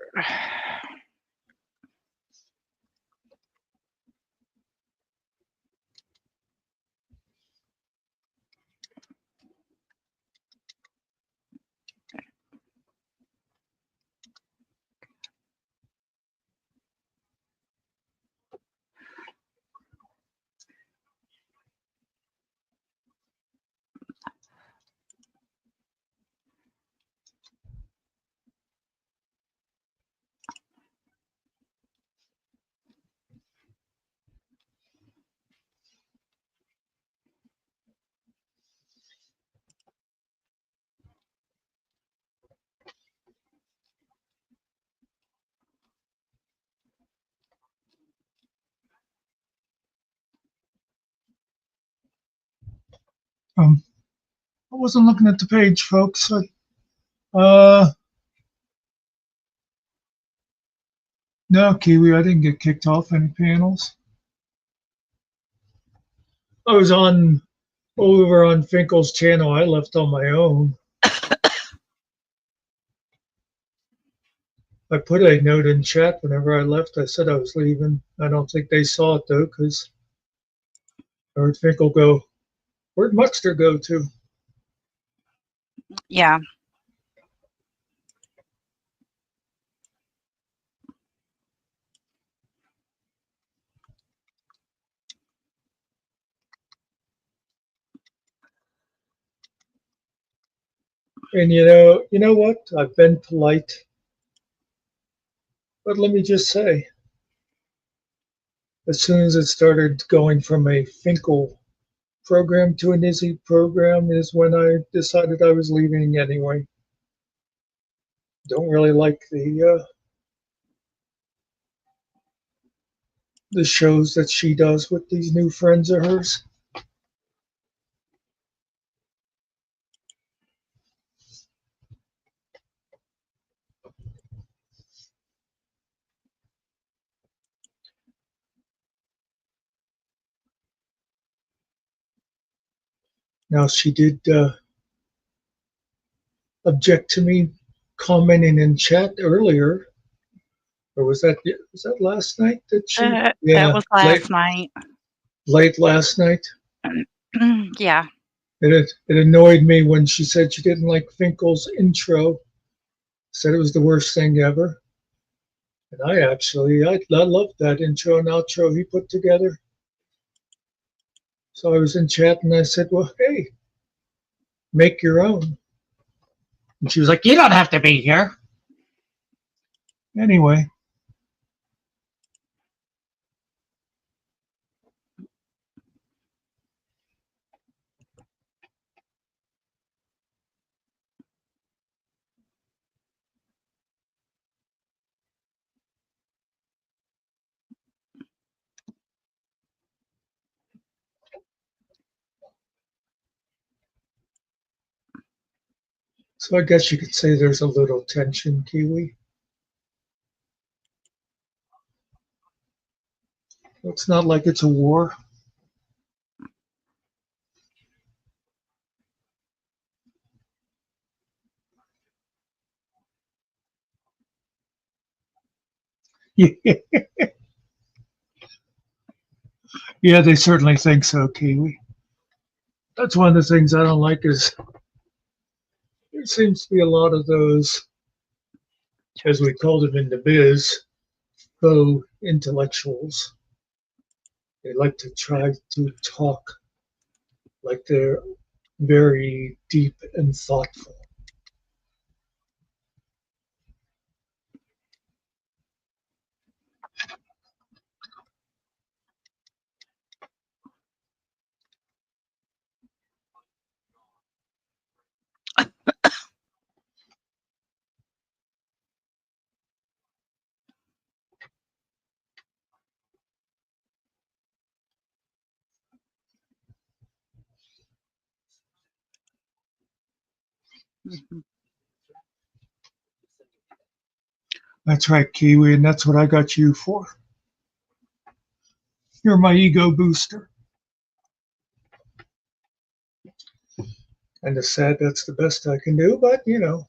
[SPEAKER 1] I wasn't looking at the page, folks. No, Kiwi, I didn't get kicked off any panels. I was over on Finkel's channel. I left on my own. I put a note in chat whenever I left. I said I was leaving. I don't think they saw it though, because I heard Finkel go, "Where'd Muxter go to?"
[SPEAKER 2] Yeah.
[SPEAKER 1] And you know what? I've been polite, but let me just say, as soon as it started going from a Finkel program to an Izzy program is when I decided I was leaving anyway. Don't really like the shows that she does with these new friends of hers. Now she did object to me commenting in chat earlier, or was that last night that she?
[SPEAKER 2] That was last night.
[SPEAKER 1] Late last night.
[SPEAKER 2] Yeah.
[SPEAKER 1] It annoyed me when she said she didn't like Finkel's intro. Said it was the worst thing ever. And I loved that intro and outro he put together. So I was in chat and I said, well, hey, make your own. And she was like, you don't have to be here. Anyway. So I guess you could say there's a little tension, Kiwi. It's not like it's a war. Yeah, they certainly think so, Kiwi. That's one of the things I don't like is there seems to be a lot of those, as we call them in the biz, faux intellectuals. They like to try to talk like they're very deep and thoughtful.
[SPEAKER 2] Mhm.
[SPEAKER 1] That's right, Kiwi, and that's what I got you for. You're my ego booster. And it's sad that's the best I can do, but you know.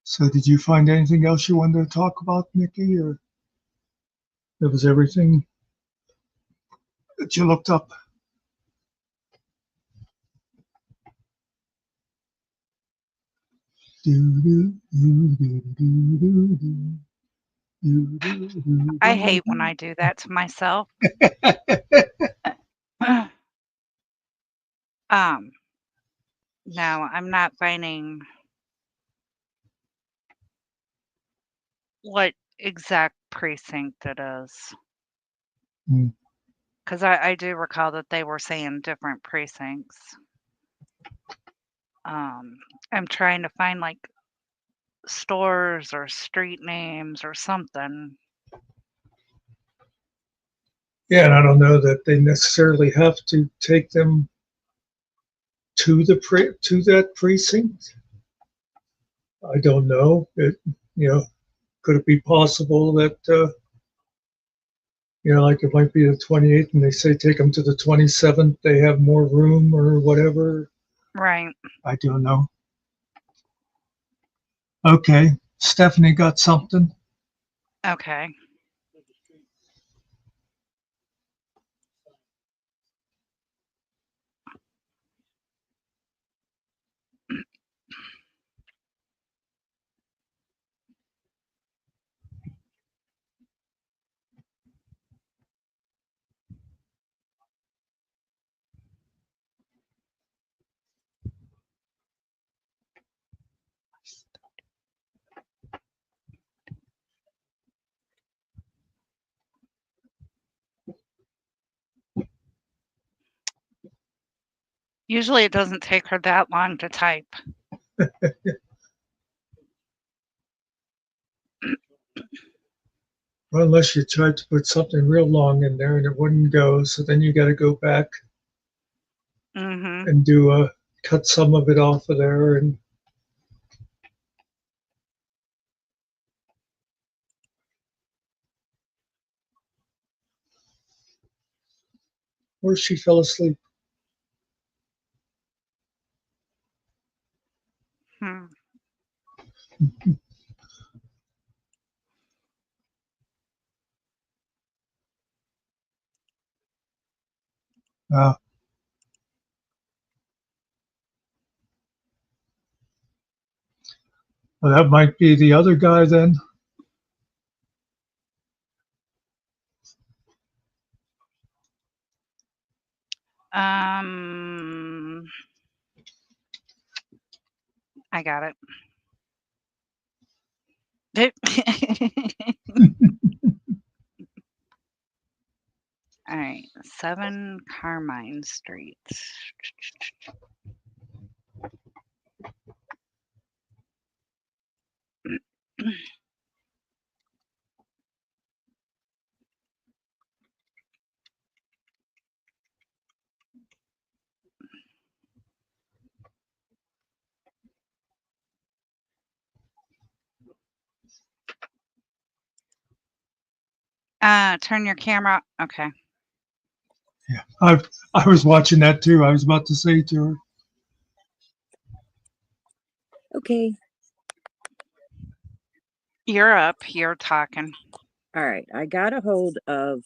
[SPEAKER 1] So did you find anything else you wanted to talk about, Nikki, or that was everything that you looked up?
[SPEAKER 2] I hate when I do that to myself. No, I'm not finding what exact precinct it is.
[SPEAKER 1] Hmm.
[SPEAKER 2] Because I do recall that they were saying different precincts. I'm trying to find like stores or street names or something.
[SPEAKER 1] Yeah, and I don't know that they necessarily have to take them to that precinct. I don't know. Could it be possible that like it might be the 28th, and they say take them to the 27th. They have more room or whatever.
[SPEAKER 2] Right.
[SPEAKER 1] I don't know. Okay, Stephanie got something.
[SPEAKER 2] Okay. Usually it doesn't take her that long to type.
[SPEAKER 1] Well, unless you tried to put something real long in there and it wouldn't go, so then you got to go back
[SPEAKER 2] Mm-hmm.
[SPEAKER 1] and cut some of it off of there. And where she fell asleep.
[SPEAKER 2] Hmm.
[SPEAKER 1] Uh, well, that might be the other guy then.
[SPEAKER 2] I got it. All right, 7 Carmine Street. Turn your camera. Okay.
[SPEAKER 1] Yeah, I was watching that too. I was about to say to her.
[SPEAKER 5] Okay.
[SPEAKER 2] You're up. You're talking.
[SPEAKER 5] All right. I got a hold of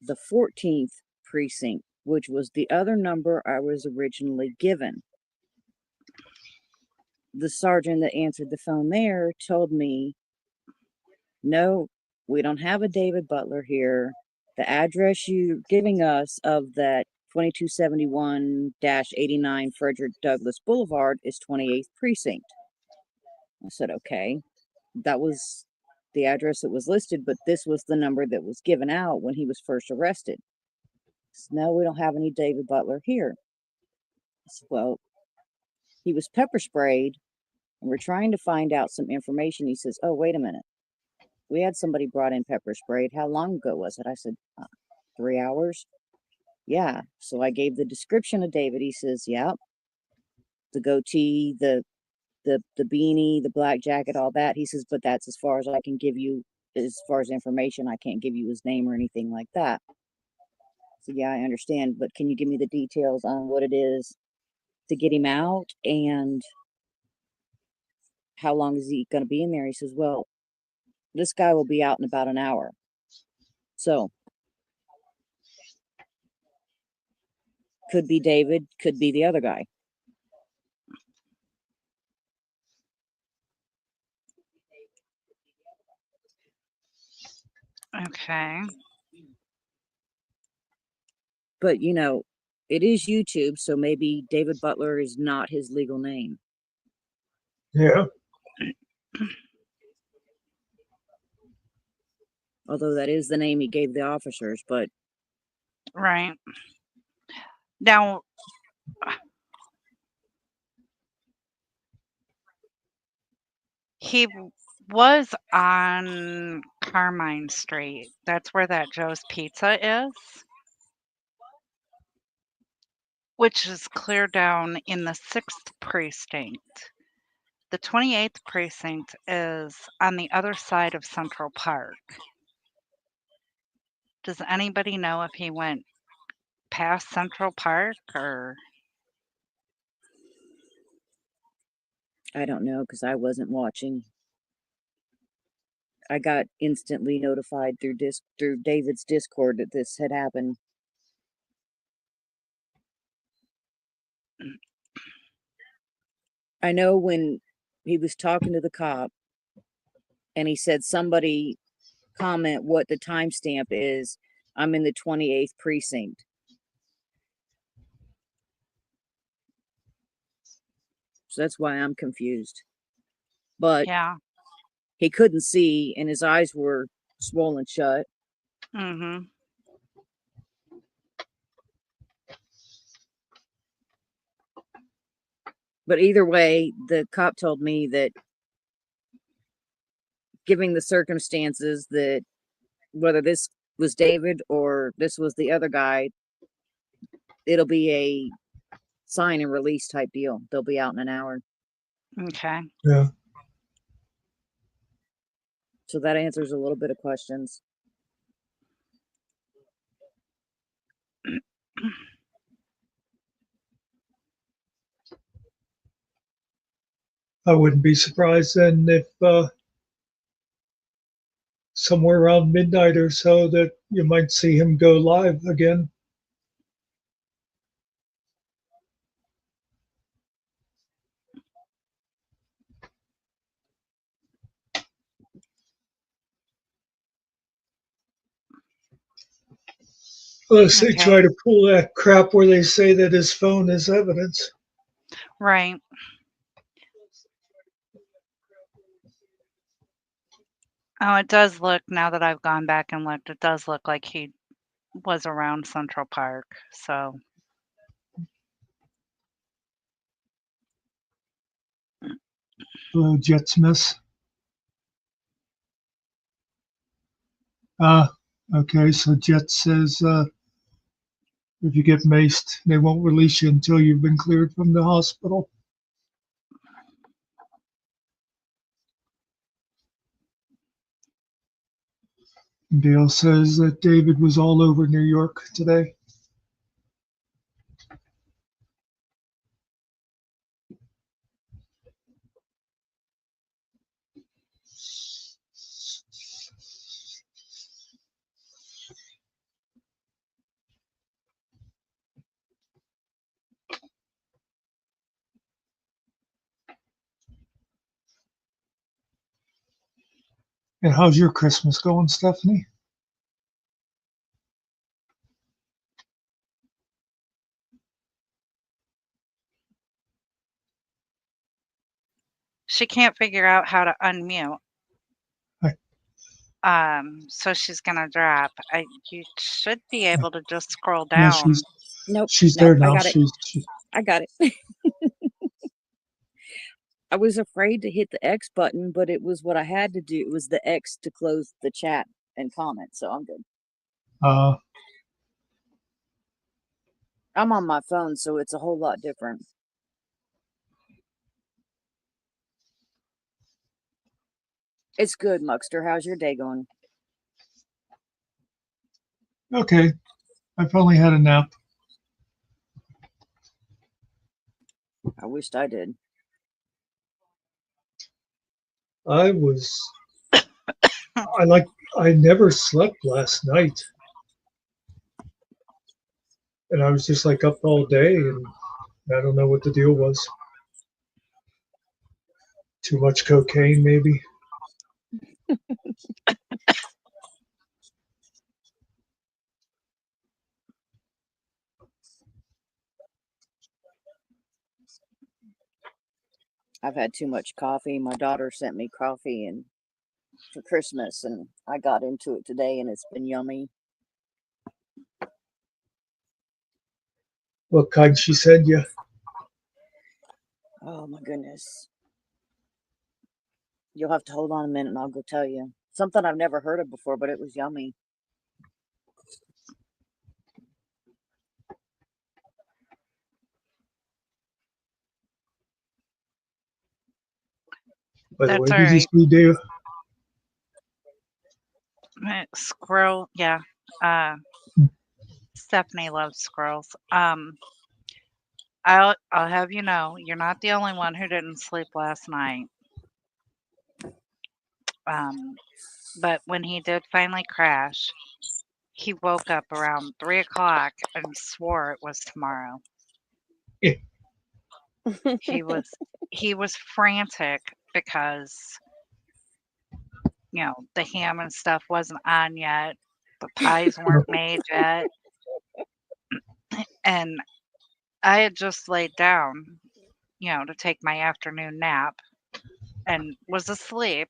[SPEAKER 5] the 14th precinct, which was the other number I was originally given. The sergeant that answered the phone there told me, no, we don't have a David Butler here. The address you're giving us of that 2271-89 Frederick Douglass Boulevard is 28th precinct. I said, okay. That was the address that was listed, but this was the number that was given out when he was first arrested. So, no, we don't have any David Butler here. I said, well, he was pepper sprayed, and we're trying to find out some information. He says, oh, wait a minute. We had somebody brought in pepper sprayed. How long ago was it? I said, 3 hours. Yeah. So I gave the description of David. He says, yeah, the goatee, the beanie, the black jacket, all that. He says, but that's as far as I can give you as far as information. I can't give you his name or anything like that. So yeah, I understand, but can you give me the details on what it is to get him out and how long is he going to be in there? He says, well, this guy will be out in about an hour. So could be David, could be the other guy.
[SPEAKER 2] Okay.
[SPEAKER 5] But, you know, It is YouTube, so maybe David Butler is not his legal name.
[SPEAKER 1] Yeah.
[SPEAKER 5] Although that is the name he gave the officers, but
[SPEAKER 2] Right. Now, he was on Carmine Street. That's where that Joe's Pizza is, which is clear down in the 6th precinct. The 28th precinct is on the other side of Central Park. Does anybody know if he went past Central Park or?
[SPEAKER 5] I don't know because I wasn't watching. I got instantly notified through David's Discord that this had happened. I know when he was talking to the cop and he said, somebody comment what the timestamp is. I'm in the 28th precinct. So that's why I'm confused. But
[SPEAKER 2] Yeah.
[SPEAKER 5] he couldn't see and his eyes were swollen shut.
[SPEAKER 2] Mm-hmm.
[SPEAKER 5] But either way, the cop told me that given the circumstances, that whether this was David or this was the other guy, it'll be a sign and release type deal. They'll be out in an hour.
[SPEAKER 2] Okay.
[SPEAKER 1] Yeah.
[SPEAKER 5] So that answers a little bit of questions.
[SPEAKER 1] I wouldn't be surprised then if somewhere around midnight or so that you might see him go live again. Unless they try to pull that crap where they say that his phone is evidence.
[SPEAKER 2] Right. Oh, it does look, now that I've gone back and looked, it does look like he was around Central Park. So.
[SPEAKER 1] Hello, Jetsmith. Okay, so Jet says if you get maced, they won't release you until you've been cleared from the hospital. Dale says that David was all over New York today. And how's your Christmas going, Stephanie?
[SPEAKER 2] She can't figure out how to unmute.
[SPEAKER 1] Hi.
[SPEAKER 2] So she's gonna drop. You should be able to just scroll
[SPEAKER 1] Yeah,
[SPEAKER 2] down.
[SPEAKER 1] she's there now.
[SPEAKER 5] I got it.
[SPEAKER 1] She,
[SPEAKER 5] I got it. I was afraid to hit the X button, but it was what I had to do. It was the X to close the chat and comment, so I'm good. I'm on my phone, so it's a whole lot different. It's good, Muckster. How's your day going?
[SPEAKER 1] Okay. I've only had a nap.
[SPEAKER 5] I wished I did.
[SPEAKER 1] I never slept last night. And I was just like up all day and I don't know what the deal was. Too much cocaine, maybe.
[SPEAKER 5] I've had too much coffee. My daughter sent me coffee and for Christmas, and I got into it today, and it's been yummy.
[SPEAKER 1] What kind she sent you?
[SPEAKER 5] Oh my goodness. You'll have to hold on a minute and I'll go tell you. Something I've never heard of before, but it was yummy.
[SPEAKER 1] By the
[SPEAKER 2] That's
[SPEAKER 1] way,
[SPEAKER 2] all
[SPEAKER 1] did you
[SPEAKER 2] right.
[SPEAKER 1] see Dave?
[SPEAKER 2] Squirrel, yeah. Stephanie loves squirrels. I'll have you know, you're not the only one who didn't sleep last night. But when he did finally crash, he woke up around 3 o'clock and swore it was tomorrow. He was frantic because the ham and stuff wasn't on yet, the pies weren't made yet, and I had just laid down, to take my afternoon nap and was asleep.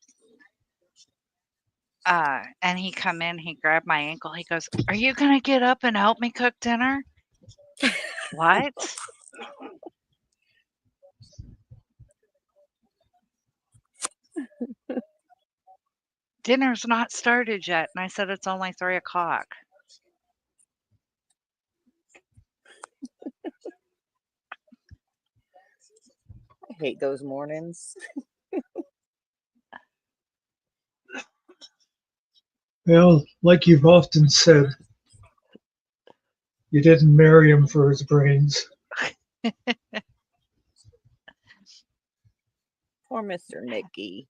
[SPEAKER 2] And he come in, he grabbed my ankle, he goes, "Are you gonna get up and help me cook dinner?" What? Dinner's not started yet. And I said, "It's only 3 o'clock."
[SPEAKER 5] I hate those mornings.
[SPEAKER 1] Well, like you've often said, you didn't marry him for his brains.
[SPEAKER 5] Poor Mr. Nicky.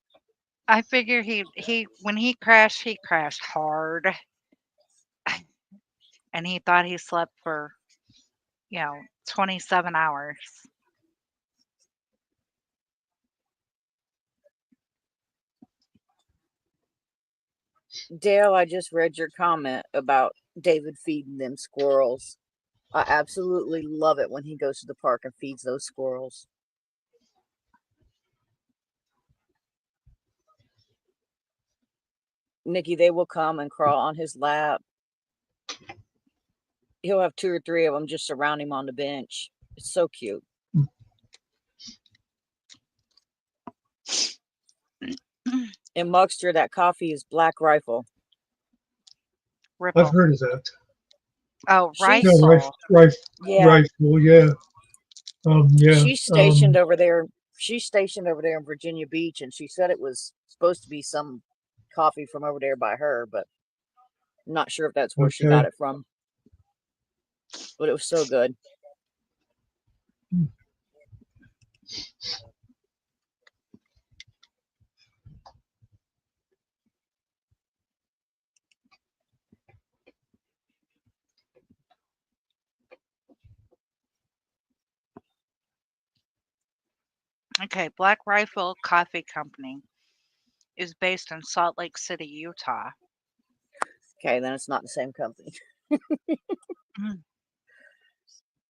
[SPEAKER 2] I figure when he crashed hard. And he thought he slept for, 27 hours.
[SPEAKER 5] Dale, I just read your comment about David feeding them squirrels. I absolutely love it when he goes to the park and feeds those squirrels. Nikki, they will come and crawl on his lap. He'll have 2 or 3 of them just surround him on the bench. It's so cute. In Muxter, that coffee is Black Rifle.
[SPEAKER 2] Ripple.
[SPEAKER 1] I've heard of that.
[SPEAKER 2] Oh,
[SPEAKER 5] She's-
[SPEAKER 1] No,
[SPEAKER 2] rifle.
[SPEAKER 5] Yeah,
[SPEAKER 1] rifle, yeah. Yeah.
[SPEAKER 5] she's stationed over there. She's stationed over there in Virginia Beach, and she said it was supposed to be some coffee from over there by her, but I'm not sure if that's where she got
[SPEAKER 1] Okay.
[SPEAKER 5] it from. But it was so good.
[SPEAKER 2] Okay, Black Rifle Coffee Company is based in Salt Lake City, Utah.
[SPEAKER 5] Okay, then it's not the same company.
[SPEAKER 2] Mm.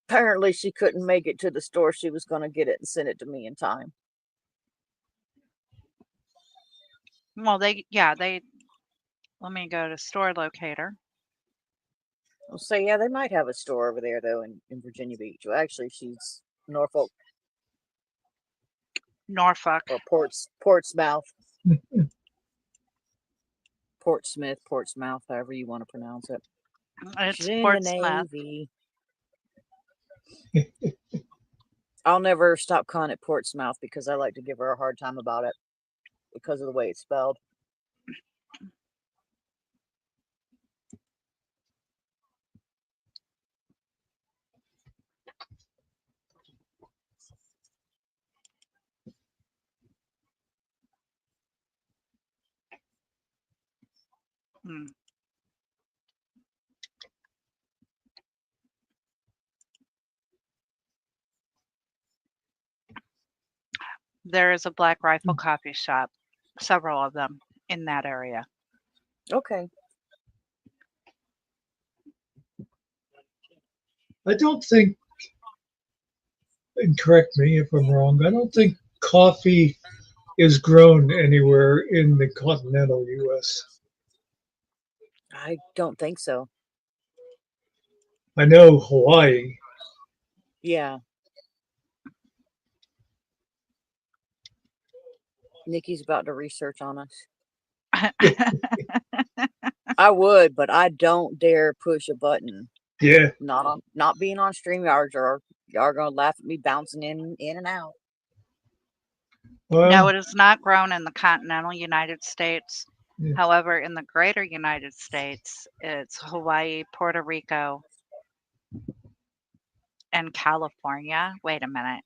[SPEAKER 5] Apparently, she couldn't make it to the store. She was going to get it and send it to me in time.
[SPEAKER 2] Well, let me go to store locator.
[SPEAKER 5] I'll say, yeah, they might have a store over there, though, in Virginia Beach. Well, actually, she's Norfolk
[SPEAKER 2] Norfolk.
[SPEAKER 5] or Portsmouth. Portsmouth, however you want to pronounce it.
[SPEAKER 2] It's
[SPEAKER 5] She's in
[SPEAKER 2] Portsmouth.
[SPEAKER 5] the Navy. I'll never stop calling it Portsmouth because I like to give her a hard time about it because of the way it's spelled.
[SPEAKER 2] Mm. There is a Black Rifle coffee shop, several of them in that area.
[SPEAKER 5] Okay.
[SPEAKER 1] I don't think, and correct me if I'm wrong, I don't think coffee is grown anywhere in the continental U.S.
[SPEAKER 5] I don't think so.
[SPEAKER 1] I know Hawaii.
[SPEAKER 5] Yeah. Nikki's about to research on us. I would, but I don't dare push a button.
[SPEAKER 1] Yeah.
[SPEAKER 5] Not being on StreamYards, or y'all gonna laugh at me bouncing in and out.
[SPEAKER 1] Well,
[SPEAKER 2] No, it is not grown in the continental United States.
[SPEAKER 1] Yeah.
[SPEAKER 2] However, in the greater United States, it's Hawaii, Puerto Rico, and California. Wait a minute.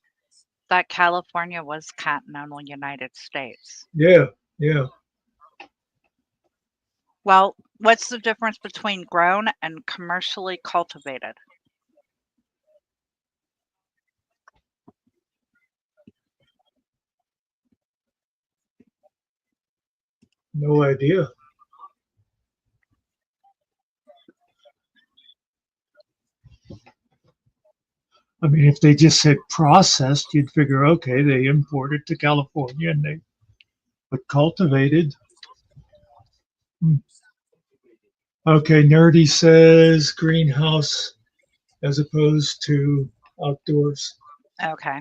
[SPEAKER 2] Thought California was continental United States.
[SPEAKER 1] yeah. Yeah.
[SPEAKER 2] Well, what's the difference between grown and commercially cultivated?
[SPEAKER 1] No idea. I mean, if they just said processed, you'd figure, okay, they imported to California and they, but cultivated. Okay, Nerdy says greenhouse as opposed to outdoors.
[SPEAKER 2] Okay.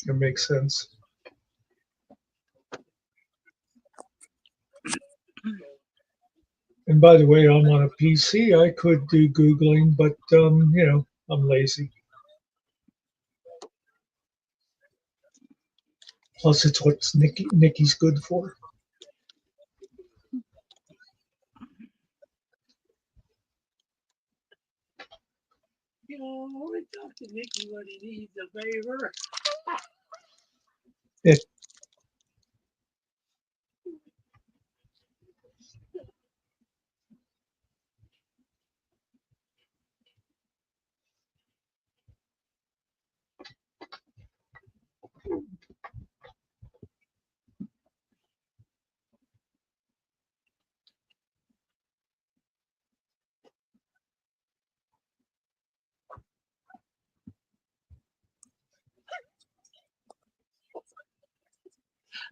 [SPEAKER 1] It makes sense. And by the way, I'm on a PC. I could do Googling, but I'm lazy. Plus, it's what Nikki's good for.
[SPEAKER 4] You know, only talk to Nicky when he needs a favor.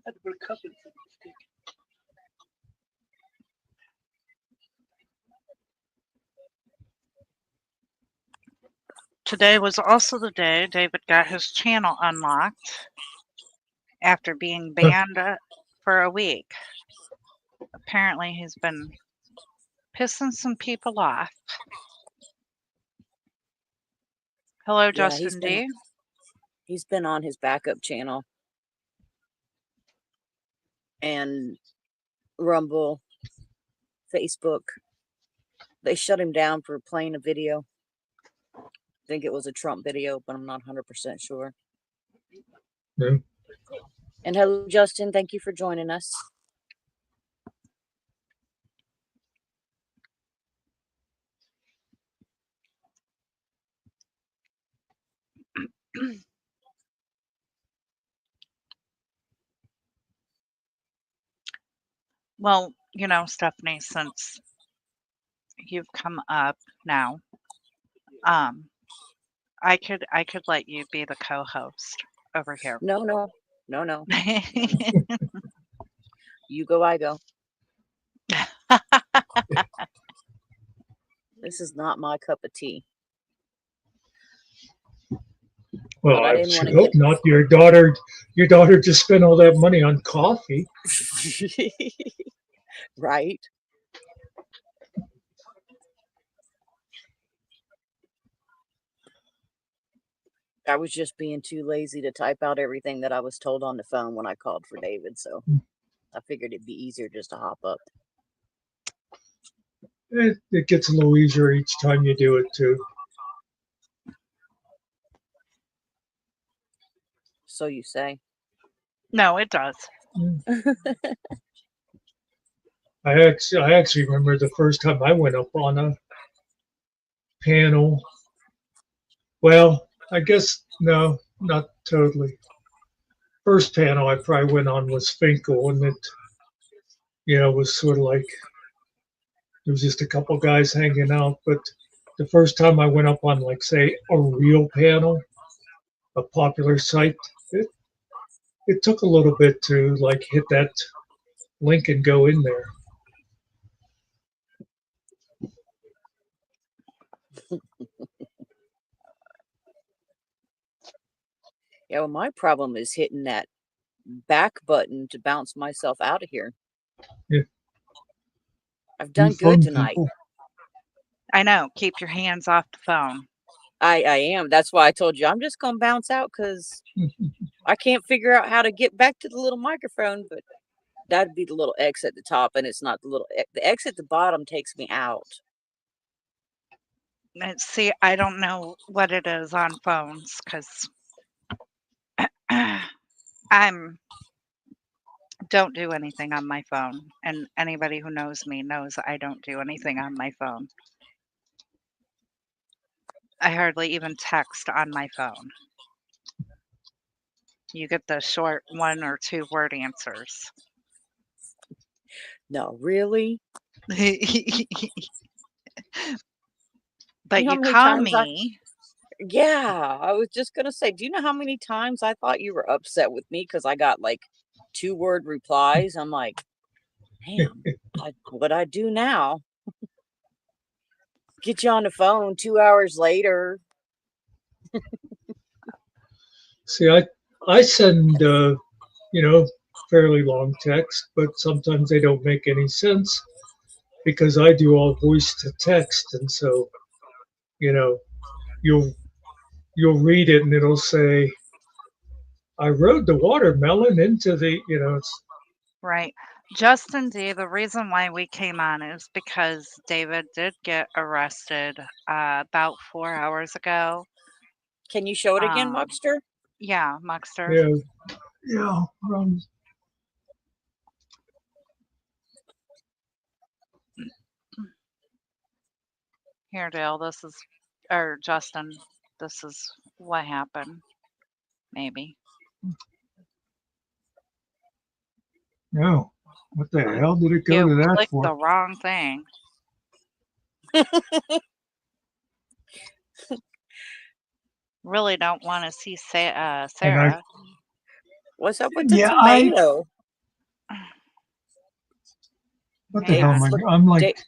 [SPEAKER 4] I had to put a cup in the stick.
[SPEAKER 2] Today was also the day David got his channel unlocked after being banned for a week. Apparently, he's been pissing some people off. Hello,
[SPEAKER 5] Yeah,
[SPEAKER 2] Justin D.
[SPEAKER 5] He's been on his backup channel and Rumble, Facebook. They shut him down for playing a video. I think it was a Trump video, but I'm not 100% sure.
[SPEAKER 1] Yeah.
[SPEAKER 5] And hello, Justin. Thank you for joining us.
[SPEAKER 2] Well, Stephanie, since you've come up now, I could let you be the co-host over here.
[SPEAKER 5] No. You go, I go. This is not my cup of tea.
[SPEAKER 1] Well,
[SPEAKER 5] But I
[SPEAKER 1] I
[SPEAKER 5] didn't
[SPEAKER 1] should
[SPEAKER 5] wanna
[SPEAKER 1] hope not. Your daughter just spent all that money on coffee.
[SPEAKER 5] Right? I was just being too lazy to type out everything that I was told on the phone when I called for David, so I figured it'd be easier just to hop up.
[SPEAKER 1] It gets a little easier each time you do it too.
[SPEAKER 5] So you say?
[SPEAKER 2] No, it does.
[SPEAKER 1] I actually remember the first time I went up on a panel. Well, I guess no, not totally. First panel I probably went on was Finkel, and it was sort of like there was just a couple guys hanging out. But the first time I went up on, like, say, a real panel, a popular site. It took a little bit to like hit that link and go in there.
[SPEAKER 5] Yeah, well, my problem is hitting that back button to bounce myself out of here.
[SPEAKER 1] Yeah.
[SPEAKER 5] I've done
[SPEAKER 1] You
[SPEAKER 5] good
[SPEAKER 1] phone
[SPEAKER 5] tonight.
[SPEAKER 1] people.
[SPEAKER 2] I know. Keep your hands off the phone.
[SPEAKER 5] I am. That's why I told you I'm just gonna bounce out because I can't figure out how to get back to the little microphone. But that'd be the little X at the top, and it's not the little the X at the bottom takes me out.
[SPEAKER 2] And see, I don't know what it is on phones because don't do anything on my phone. And anybody who knows me knows I don't do anything on my phone. I hardly even text on my phone. You get the short 1 or 2 word answers.
[SPEAKER 5] No, really.
[SPEAKER 2] But
[SPEAKER 5] You know how
[SPEAKER 2] you
[SPEAKER 5] many
[SPEAKER 2] call
[SPEAKER 5] times
[SPEAKER 2] me.
[SPEAKER 5] Yeah, I was just gonna say, do you know how many times I thought you were upset with me because I got like 2-word replies? I'm like, damn, what I do now? Get you on the phone 2 hours later.
[SPEAKER 1] See, I send fairly long text, but sometimes they don't make any sense because I do all voice to text, and so you'll read it and it'll say, "I rode the watermelon into the," it's
[SPEAKER 2] Right. Justin D, the reason why we came on is because David did get arrested about 4 hours ago.
[SPEAKER 5] Can you show it again, Muckster?
[SPEAKER 2] Yeah, Muckster.
[SPEAKER 1] yeah.
[SPEAKER 2] Here, Dale, Justin, this is what happened. Maybe.
[SPEAKER 1] No, what the hell did it go
[SPEAKER 2] You
[SPEAKER 1] to that
[SPEAKER 2] clicked
[SPEAKER 1] for?
[SPEAKER 2] the wrong thing. Really don't want to see Sarah.
[SPEAKER 5] What's up with the tomato?
[SPEAKER 1] What the hell am I? I'm like,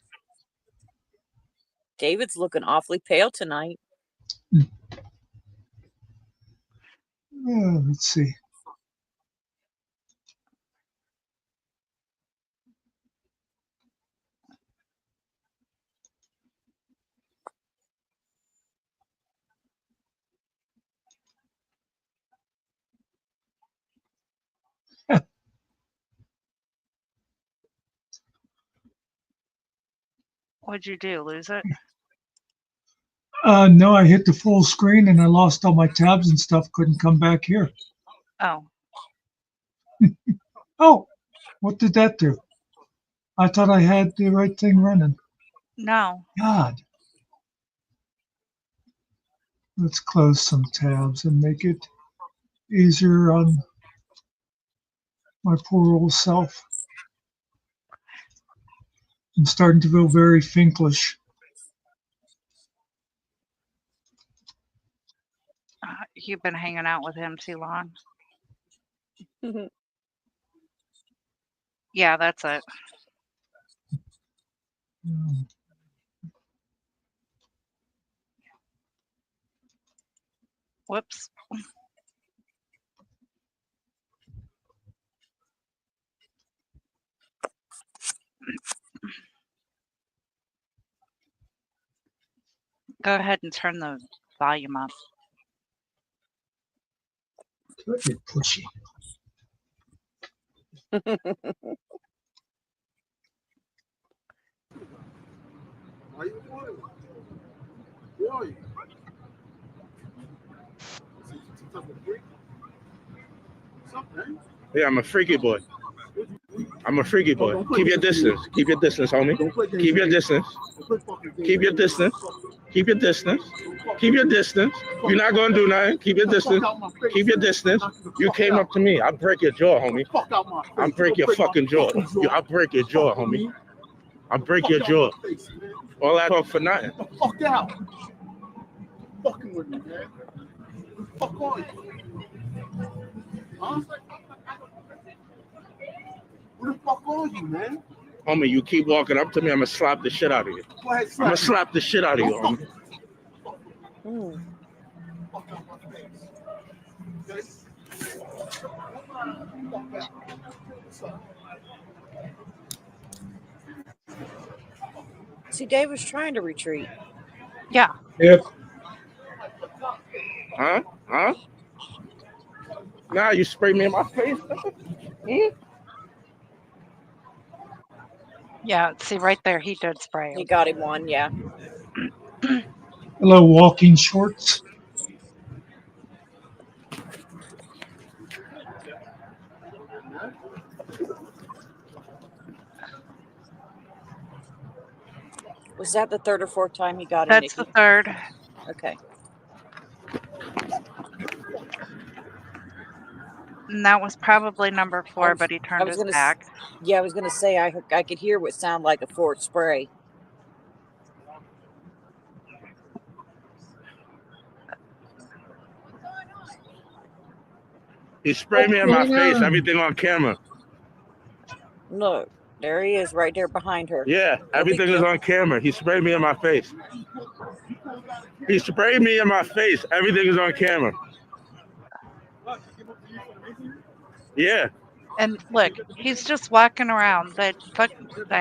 [SPEAKER 5] David's looking awfully pale tonight.
[SPEAKER 1] Let's see.
[SPEAKER 2] What'd you do? Lose it?
[SPEAKER 1] No, I hit the full screen and I lost all my tabs and stuff. Couldn't come back here.
[SPEAKER 2] Oh.
[SPEAKER 1] Oh, what did that do? I thought I had the right thing running.
[SPEAKER 2] No.
[SPEAKER 1] God. Let's close some tabs and make it easier on my poor old self. I'm starting to feel very Finklish.
[SPEAKER 2] You've been hanging out with him too long. Yeah, that's it. Whoops. Go ahead and turn the volume up.
[SPEAKER 1] Don't get pushy.
[SPEAKER 6] Why you calling? Who are you? What's up, man?
[SPEAKER 3] Yeah, I'm a freaky boy. I'm a freaky boy. Keep your distance. Keep your distance, homie. Keep your distance. Keep your distance. Keep your distance. Keep your distance. You're not gonna do nothing. Keep your distance. Keep your distance. You came up to me. I'll break your jaw, homie. I'll break your fucking jaw. I'll break your jaw, homie. I'll break your jaw. All that talk for nothing.
[SPEAKER 6] Fuck out. Fucking with me, man. fuck are you? Huh? Who the fuck are you, man?
[SPEAKER 3] Homie, you keep walking up to me, I'm gonna slap the shit out of you.
[SPEAKER 6] Go ahead,
[SPEAKER 3] I'm gonna slap the shit out of you,
[SPEAKER 6] Don't
[SPEAKER 3] homie.
[SPEAKER 6] fuck out my face.
[SPEAKER 5] See, Dave was trying to retreat.
[SPEAKER 2] Yeah.
[SPEAKER 1] Yep.
[SPEAKER 3] Huh? Huh? Nah, you spray me in my face.
[SPEAKER 2] Yeah. See, right there, he did spray
[SPEAKER 5] He
[SPEAKER 2] him.
[SPEAKER 5] got him one, yeah.
[SPEAKER 1] Hello, walking shorts.
[SPEAKER 5] Was that the third or fourth time he got him,
[SPEAKER 2] That's
[SPEAKER 5] Nikki?
[SPEAKER 2] the third.
[SPEAKER 5] Okay.
[SPEAKER 2] And that was probably number 4, but he turned his back.
[SPEAKER 5] Yeah, I was gonna say I could hear what sounded like a fourth spray.
[SPEAKER 3] He sprayed me in my face, everything on camera.
[SPEAKER 5] Look, there he is, right there behind her.
[SPEAKER 3] Yeah, everything is on camera. He sprayed me in my face. He sprayed me in my face. Everything is on camera. Yeah.
[SPEAKER 2] And look, he's just walking around that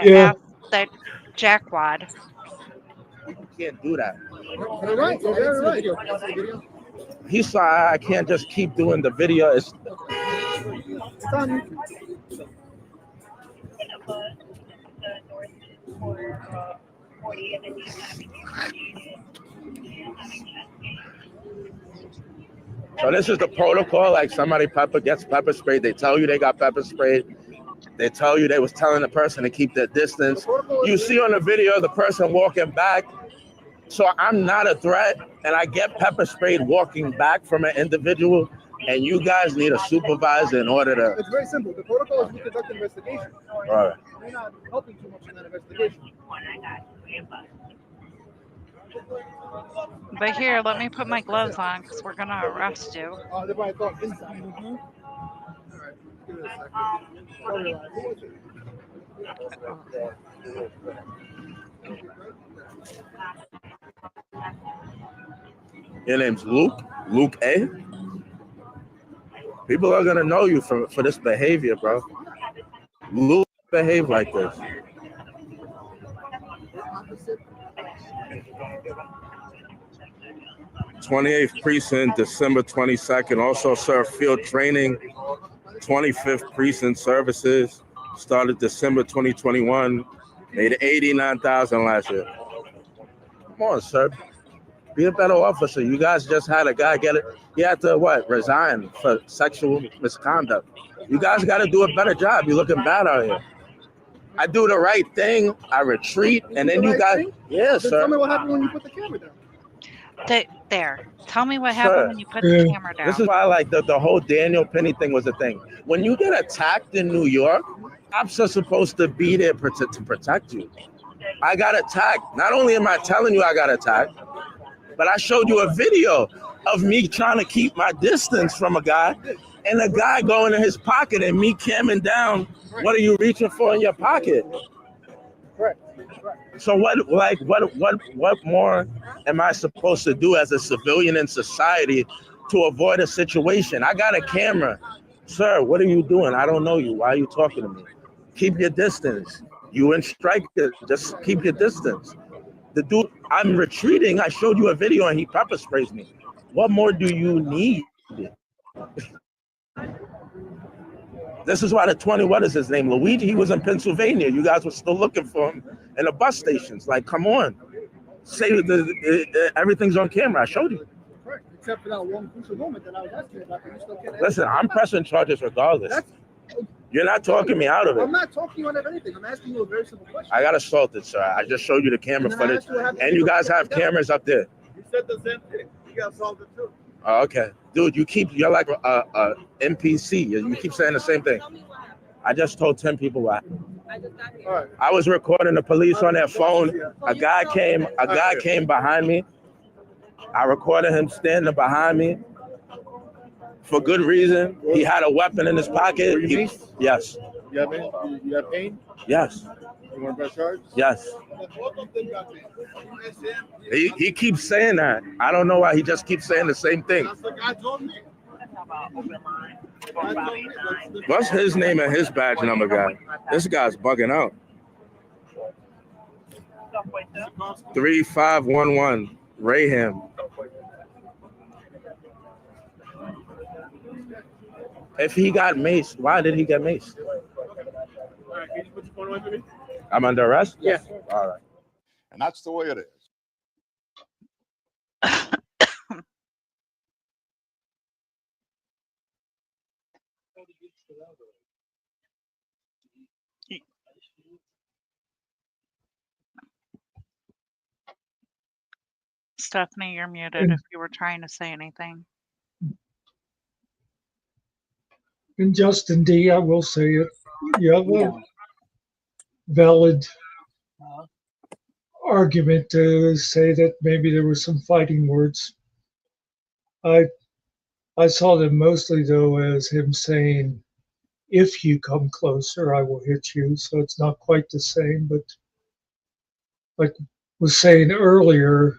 [SPEAKER 1] Yeah.
[SPEAKER 2] that jackwad.
[SPEAKER 3] You can't do that.
[SPEAKER 6] You're right. You're right.
[SPEAKER 3] He saw I can't just keep doing the video. It's
[SPEAKER 6] Done.
[SPEAKER 3] So this is the protocol. Like somebody gets pepper sprayed. They tell you they got pepper sprayed. They tell you they was telling the person to keep their distance. You see on the video the person walking back. So I'm not a threat, and I get pepper sprayed walking back from an individual, and you guys need a supervisor in order to.
[SPEAKER 6] It's very simple. The protocol is we conduct an investigation.
[SPEAKER 3] All right.
[SPEAKER 6] We're not helping too much in that investigation.
[SPEAKER 2] But here, let me put my gloves on because we're gonna arrest you.
[SPEAKER 6] They probably thought inside. All right. Give it a second.
[SPEAKER 3] Your name's Luke? Luke A? People are gonna know you for this behavior, bro. Luke behave like this. '28th Precinct, December 22nd. Also served field training. 25th Precinct services. Started December 2021. Made $89,000 last year. Come on, sir. Be a better officer. You guys just had a guy get it. He had to resign for sexual misconduct. You guys got to do a better job. You're looking bad out here. I do the right thing. I retreat, and then you guys. Yeah, sir.
[SPEAKER 6] Tell me what happened when you put the camera down.
[SPEAKER 2] There. Tell me what happened when you put the camera down.
[SPEAKER 3] This is why, like, the whole Daniel Penny thing was a thing. When you get attacked in New York, cops are supposed to be there to protect you. I got attacked. Not only am I telling you I got attacked, but I showed you a video of me trying to keep my distance from a guy, and a guy going in his pocket and me camming down. What are you reaching for in your pocket?
[SPEAKER 6] Correct.
[SPEAKER 3] So what more am I supposed to do as a civilian in society to avoid a situation? I got a camera. Sir, what are you doing? I don't know you. Why are you talking to me? Keep your distance. You and Striker, just keep your distance. The dude, I'm retreating. I showed you a video and he pepper sprays me. What more do you need? This is why what is his name? Luigi, he was in Pennsylvania. You guys were still looking for him in the bus stations. Like, come on. Say everything's on camera. I showed you.
[SPEAKER 6] Correct. Except for that one crucial moment that I was asking you about. You still can't.
[SPEAKER 3] Listen, I'm pressing charges regardless. You're not talking me out of it.
[SPEAKER 6] I'm not talking you out of anything. I'm asking you a very simple question.
[SPEAKER 3] I got assaulted, sir. I just showed you the camera footage. And you guys have cameras up there.
[SPEAKER 6] You said the same thing. You got assaulted too.
[SPEAKER 3] Oh, okay. Dude, you're like a NPC. You keep saying the same thing. I just told 10 people what happened. I was recording the police on their phone. A guy came behind me. I recorded him standing behind me. for good reason. He had a weapon in his pocket.
[SPEAKER 6] Were you
[SPEAKER 3] He-
[SPEAKER 6] maced?
[SPEAKER 3] yes,
[SPEAKER 6] You have any? You have pain?
[SPEAKER 3] yes,
[SPEAKER 6] You want to press charges?
[SPEAKER 3] yes. He keeps saying that. I don't know why he just keeps saying the same thing.
[SPEAKER 6] That's the guy told me.
[SPEAKER 3] What's his name and his badge number, guy? This guy's bugging out. 3511 Rayham. If he got maced, why did he get maced?
[SPEAKER 6] All right, can you put your phone away from me?
[SPEAKER 3] I'm under arrest?
[SPEAKER 6] Yeah.
[SPEAKER 3] All right.
[SPEAKER 7] And that's the way it is.
[SPEAKER 2] Stephanie, you're muted
[SPEAKER 1] And,
[SPEAKER 2] if you were trying to say anything.
[SPEAKER 1] and Justin D, I will say it. You have a
[SPEAKER 5] No.
[SPEAKER 1] valid argument to say that maybe there were some fighting words. I saw them mostly though as him saying, "If you come closer, I will hit you." So it's not quite the same, but like was saying earlier,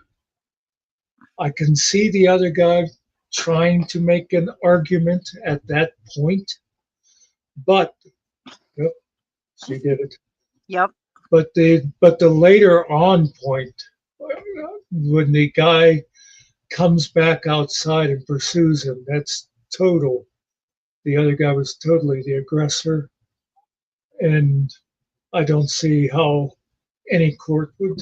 [SPEAKER 1] I can see the other guy trying to make an argument at that point, but yep, she did it.
[SPEAKER 2] Yep.
[SPEAKER 1] But the later on point, when the guy comes back outside and pursues him, that's total. The other guy was totally the aggressor, and I don't see how any court would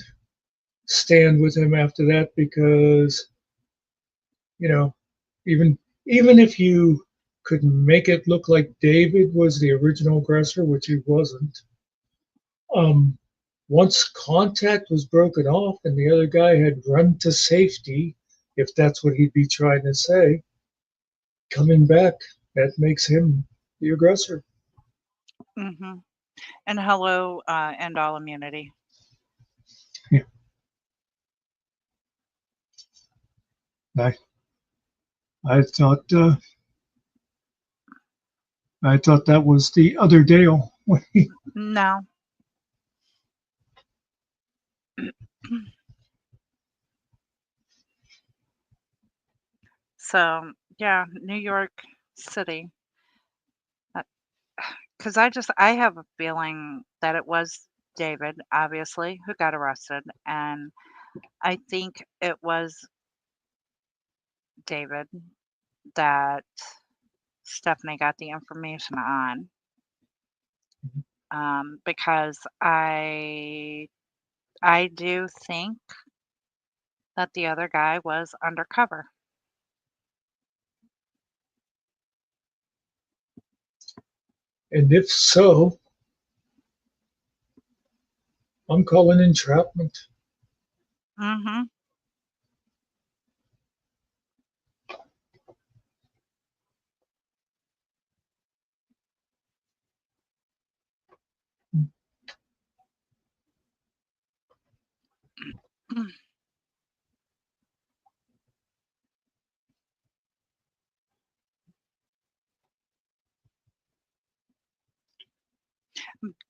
[SPEAKER 1] stand with him after that because, you know, even if you could make it look like David was the original aggressor, which he wasn't, once contact was broken off and the other guy had run to safety, if that's what he'd be trying to say, coming back, that makes him the aggressor.
[SPEAKER 2] Mm-hmm. And hello, end all immunity.
[SPEAKER 1] Yeah. I thought that was the other Dale.
[SPEAKER 2] No. So, yeah, New York City. Because I have a feeling that it was David, obviously, who got arrested. And I think it was David that Stephanie got the information on. Because I do think that the other guy was undercover.
[SPEAKER 1] And if so, I'm calling entrapment.
[SPEAKER 2] Mm-hmm.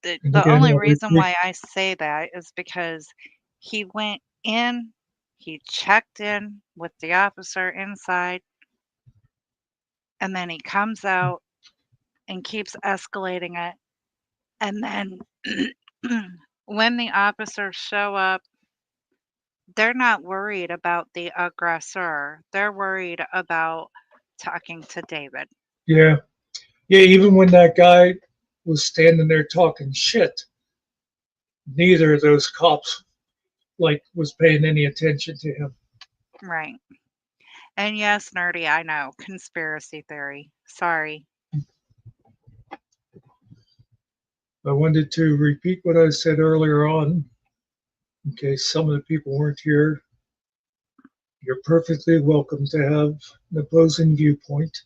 [SPEAKER 2] The
[SPEAKER 1] And
[SPEAKER 2] the
[SPEAKER 1] again,
[SPEAKER 2] only
[SPEAKER 1] I'll
[SPEAKER 2] reason
[SPEAKER 1] repeat,
[SPEAKER 2] why I say that is because he went in, he checked in with the officer inside, and then he comes out and keeps escalating it. And then when the officers show up, they're not worried about the aggressor. They're worried about talking to David.
[SPEAKER 1] yeah, even when that guy was standing there talking shit, neither of those cops was paying any attention to him.
[SPEAKER 2] Right. And yes, nerdy, I know. Conspiracy theory. Sorry.
[SPEAKER 1] I wanted to repeat what I said earlier on, in case some of the people weren't here. You're perfectly welcome to have an opposing viewpoint.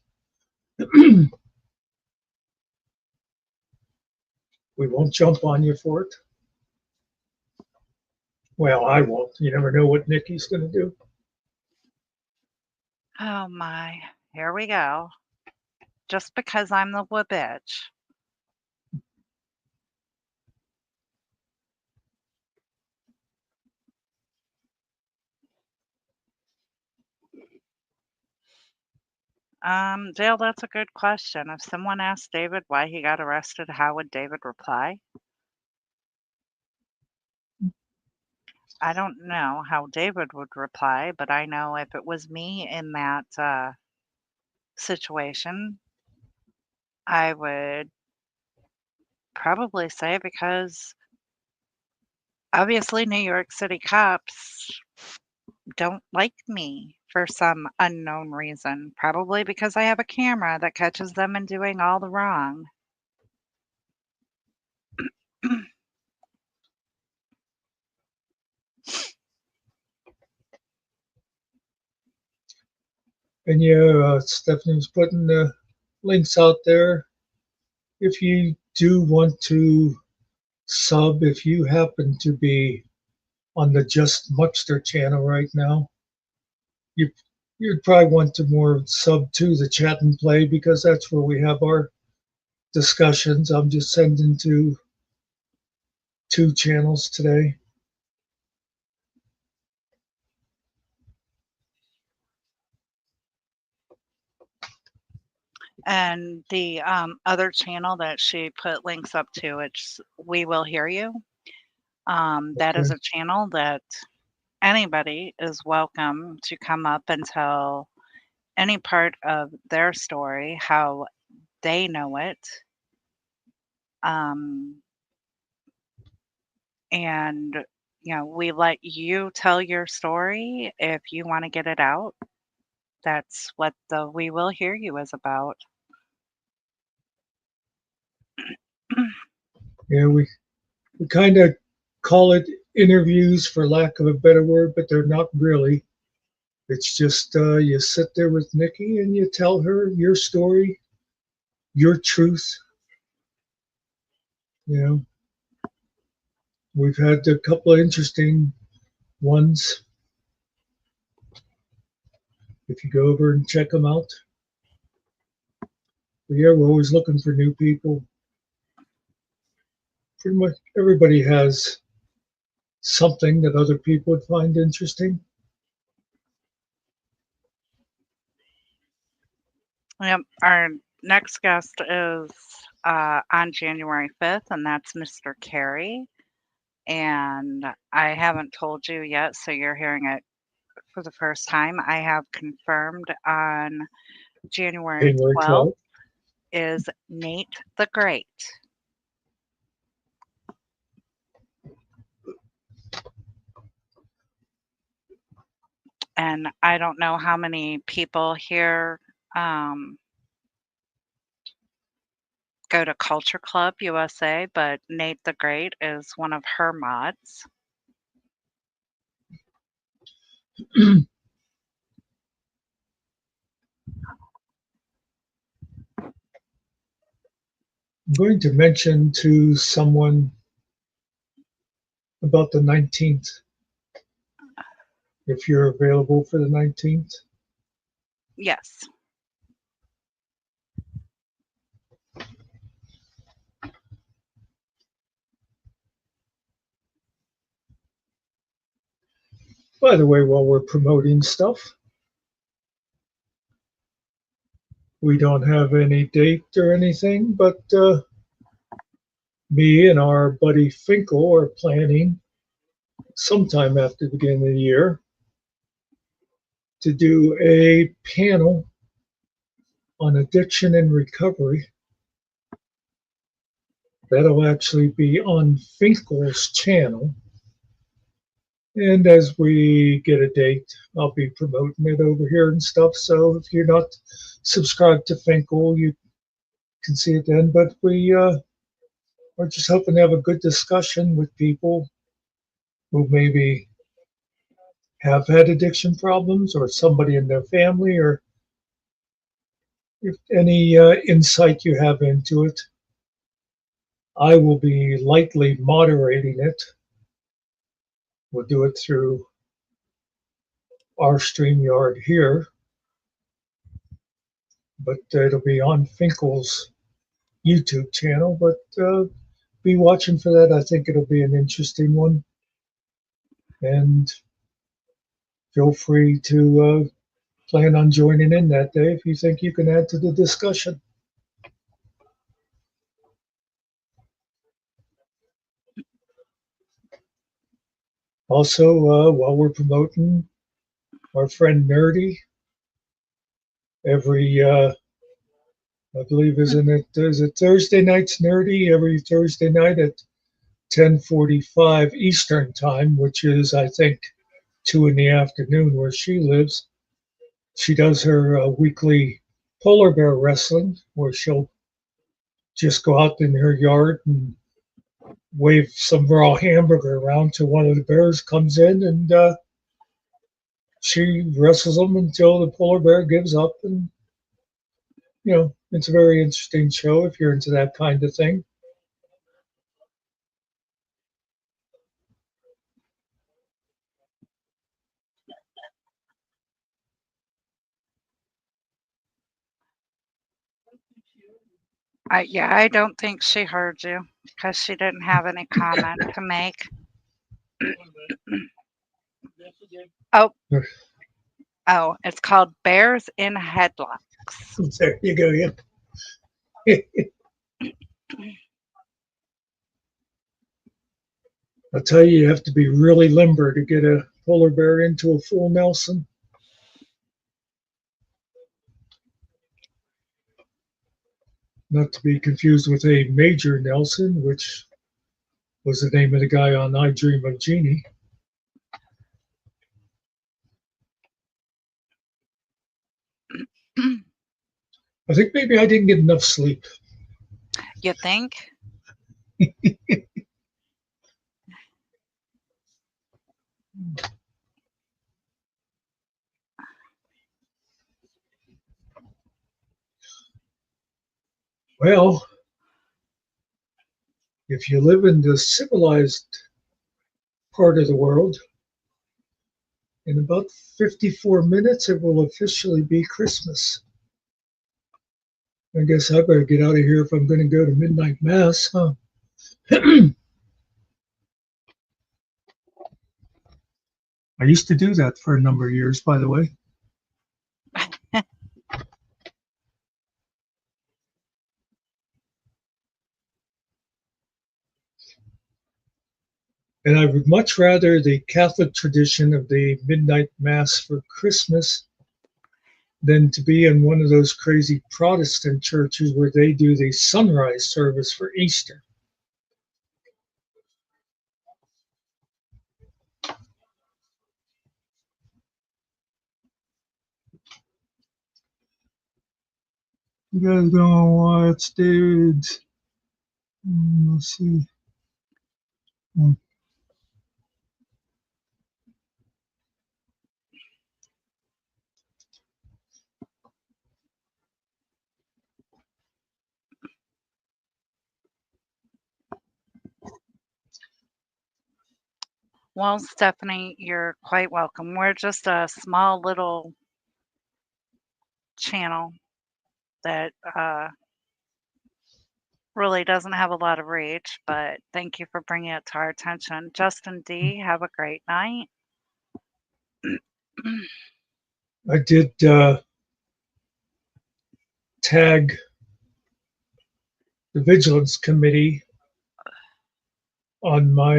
[SPEAKER 1] We won't jump on you for it. Well, I won't. You never know what Nikki's going to do.
[SPEAKER 2] Oh my. Here we go. just because I'm the bitch. Dale, that's a good question. If someone asked David why he got arrested, how would David reply? I don't know how David would reply, but I know if it was me in that situation, I would probably say because obviously New York City cops don't like me for some unknown reason. Probably because I have a camera that catches them in doing all the wrong.
[SPEAKER 1] And yeah, Stephanie's putting the links out there. If you do want to sub, if you happen to be on the Just Muchster channel right now, you you'd probably want to more sub to the chat and play because that's where we have our discussions. I'm just sending to 2 channels today.
[SPEAKER 2] And the other channel that she put links up to, it's We Will Hear You. That is
[SPEAKER 1] Okay.
[SPEAKER 2] a channel that anybody is welcome to come up and tell any part of their story, how they know it. And, we let you tell your story if you want to get it out. That's what the We Will Hear You is about.
[SPEAKER 1] Yeah, we kind of call it interviews for lack of a better word, but they're not really. It's just you sit there with Nikki and you tell her your story, your truth. You know, we've had a couple of interesting ones. If you go over and check them out. But yeah, we're always looking for new people. Pretty much everybody has something that other people would find interesting.
[SPEAKER 2] Yep, our next guest is on January 5th, and that's Mr. Carey. And I haven't told you yet, so you're hearing it for the first time. I have confirmed on January
[SPEAKER 1] January
[SPEAKER 2] 12th
[SPEAKER 1] 12th.
[SPEAKER 2] is Nate the Great. And I don't know how many people here go to Culture Club USA, but Nate the Great is one of her mods.
[SPEAKER 1] I'm going to mention to someone about the 19th, if you're available for the 19th.
[SPEAKER 2] Yes.
[SPEAKER 1] By the way, while we're promoting stuff, we don't have any date or anything, but me and our buddy Finkel are planning sometime after the beginning of the year to do a panel on addiction and recovery. That'll actually be on Finkel's channel. And as we get a date, I'll be promoting it over here and stuff. So if you're not subscribed to Finkel, you can see it then. But we're just hoping to have a good discussion with people who maybe have had addiction problems or somebody in their family, or if any insight you have into it. I will be lightly moderating it. We'll do it through our StreamYard here. but it'll be on Finkel's YouTube channel. But be watching for that. I think it'll be an interesting one. And feel free to plan on joining in that day if you think you can add to the discussion. Also, while we're promoting our friend Nerdy, every I believe is it Thursday nights Nerdy every Thursday night at 10:45 Eastern time, which is I think 2 in the afternoon where she lives. She does her weekly polar bear wrestling, where she'll just go out in her yard and wave some raw hamburger around till one of the bears comes in, and she wrestles them until the polar bear gives up. And it's a very interesting show if you're into that kind of thing.
[SPEAKER 2] Yeah, I don't think she heard you because she didn't have any comment to make. Oh, it's called Bears in Headlocks.
[SPEAKER 1] There you go. Yeah. I'll tell you, you have to be really limber to get a polar bear into a full Nelson. Not to be confused with a Major Nelson, which was the name of the guy on I Dream of Jeannie. I think maybe I didn't get enough sleep.
[SPEAKER 2] You think?
[SPEAKER 1] Well, if you live in the civilized part of the world, in about 54 minutes, it will officially be Christmas. I guess I better get out of here if I'm going to go to midnight mass, huh? I used to do that for a number of years, by the way. And I would much rather the Catholic tradition of the midnight mass for Christmas than to be in one of those crazy Protestant churches where they do the sunrise service for Easter. You guys gonna watch, dude? Let's see.
[SPEAKER 2] Well, Stephanie, you're quite welcome. We're just a small little channel that really doesn't have a lot of reach, but thank you for bringing it to our attention. Justin D., have a great night.
[SPEAKER 1] I did tag the Vigilance Committee on my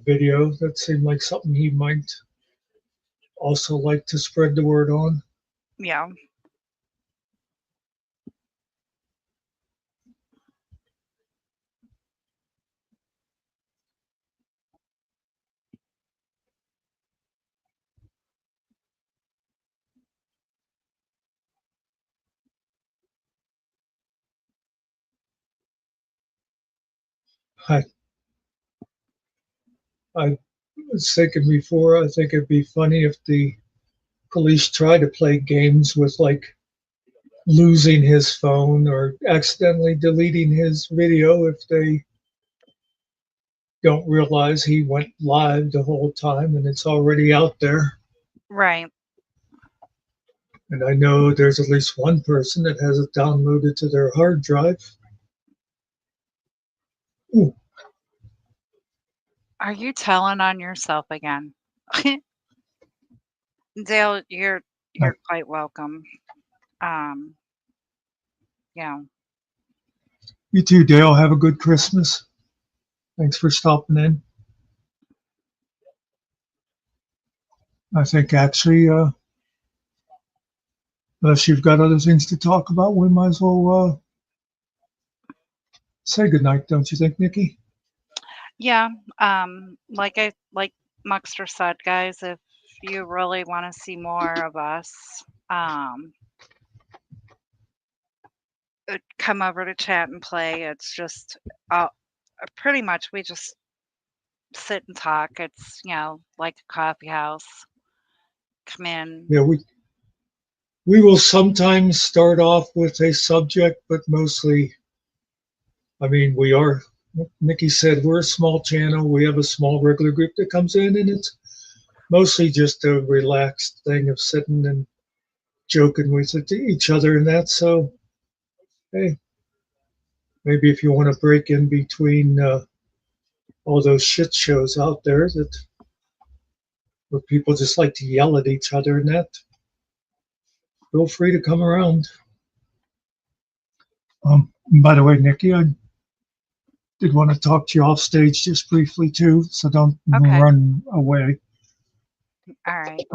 [SPEAKER 1] video. That seemed like something he might also like to spread the word on.
[SPEAKER 2] Yeah.
[SPEAKER 1] I was thinking before, I think it'd be funny if the police try to play games with like losing his phone or accidentally deleting his video if they don't realize he went live the whole time and it's already out there.
[SPEAKER 2] Right.
[SPEAKER 1] And I know there's at least one person that has it downloaded to their hard drive. Ooh,
[SPEAKER 2] Are you telling on yourself again? Dale, you're quite welcome. Um, yeah.
[SPEAKER 1] you too, Dale. Have a good Christmas. Thanks for stopping in. I think actually, unless you've got other things to talk about, we might as well say goodnight, don't you think, Nikki?
[SPEAKER 2] Yeah. Like Muxter said, guys, if you really want to see more of us, um, come over to chat and play. It's just pretty much we just sit and talk. It's, like a coffee house. Come in.
[SPEAKER 1] Yeah, we will sometimes start off with a subject, but mostly, I mean, we are, Nikki said, we're a small channel. We have a small regular group that comes in, and it's mostly just a relaxed thing of sitting and joking with each other and that. So, hey, maybe if you want to break in between all those shit shows out there that where people just like to yell at each other and that, feel free to come around. By the way, Nikki, I did want to talk to you off stage just briefly too, so don't
[SPEAKER 2] Okay.
[SPEAKER 1] run away.
[SPEAKER 2] All right.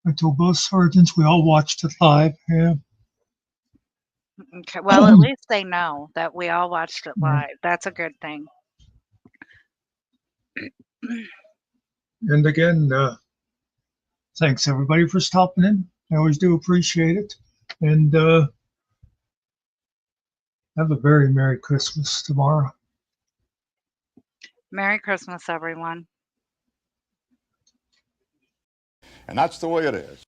[SPEAKER 1] I told both sergeants we all watched it live. Yeah.
[SPEAKER 2] Okay. Well, at least they know that we all watched it
[SPEAKER 1] Yeah.
[SPEAKER 2] live. That's a good thing.
[SPEAKER 1] And again, thanks everybody for stopping in. I always do appreciate it. And have a very Merry Christmas tomorrow.
[SPEAKER 2] Merry Christmas, everyone.
[SPEAKER 7] And that's the way it is.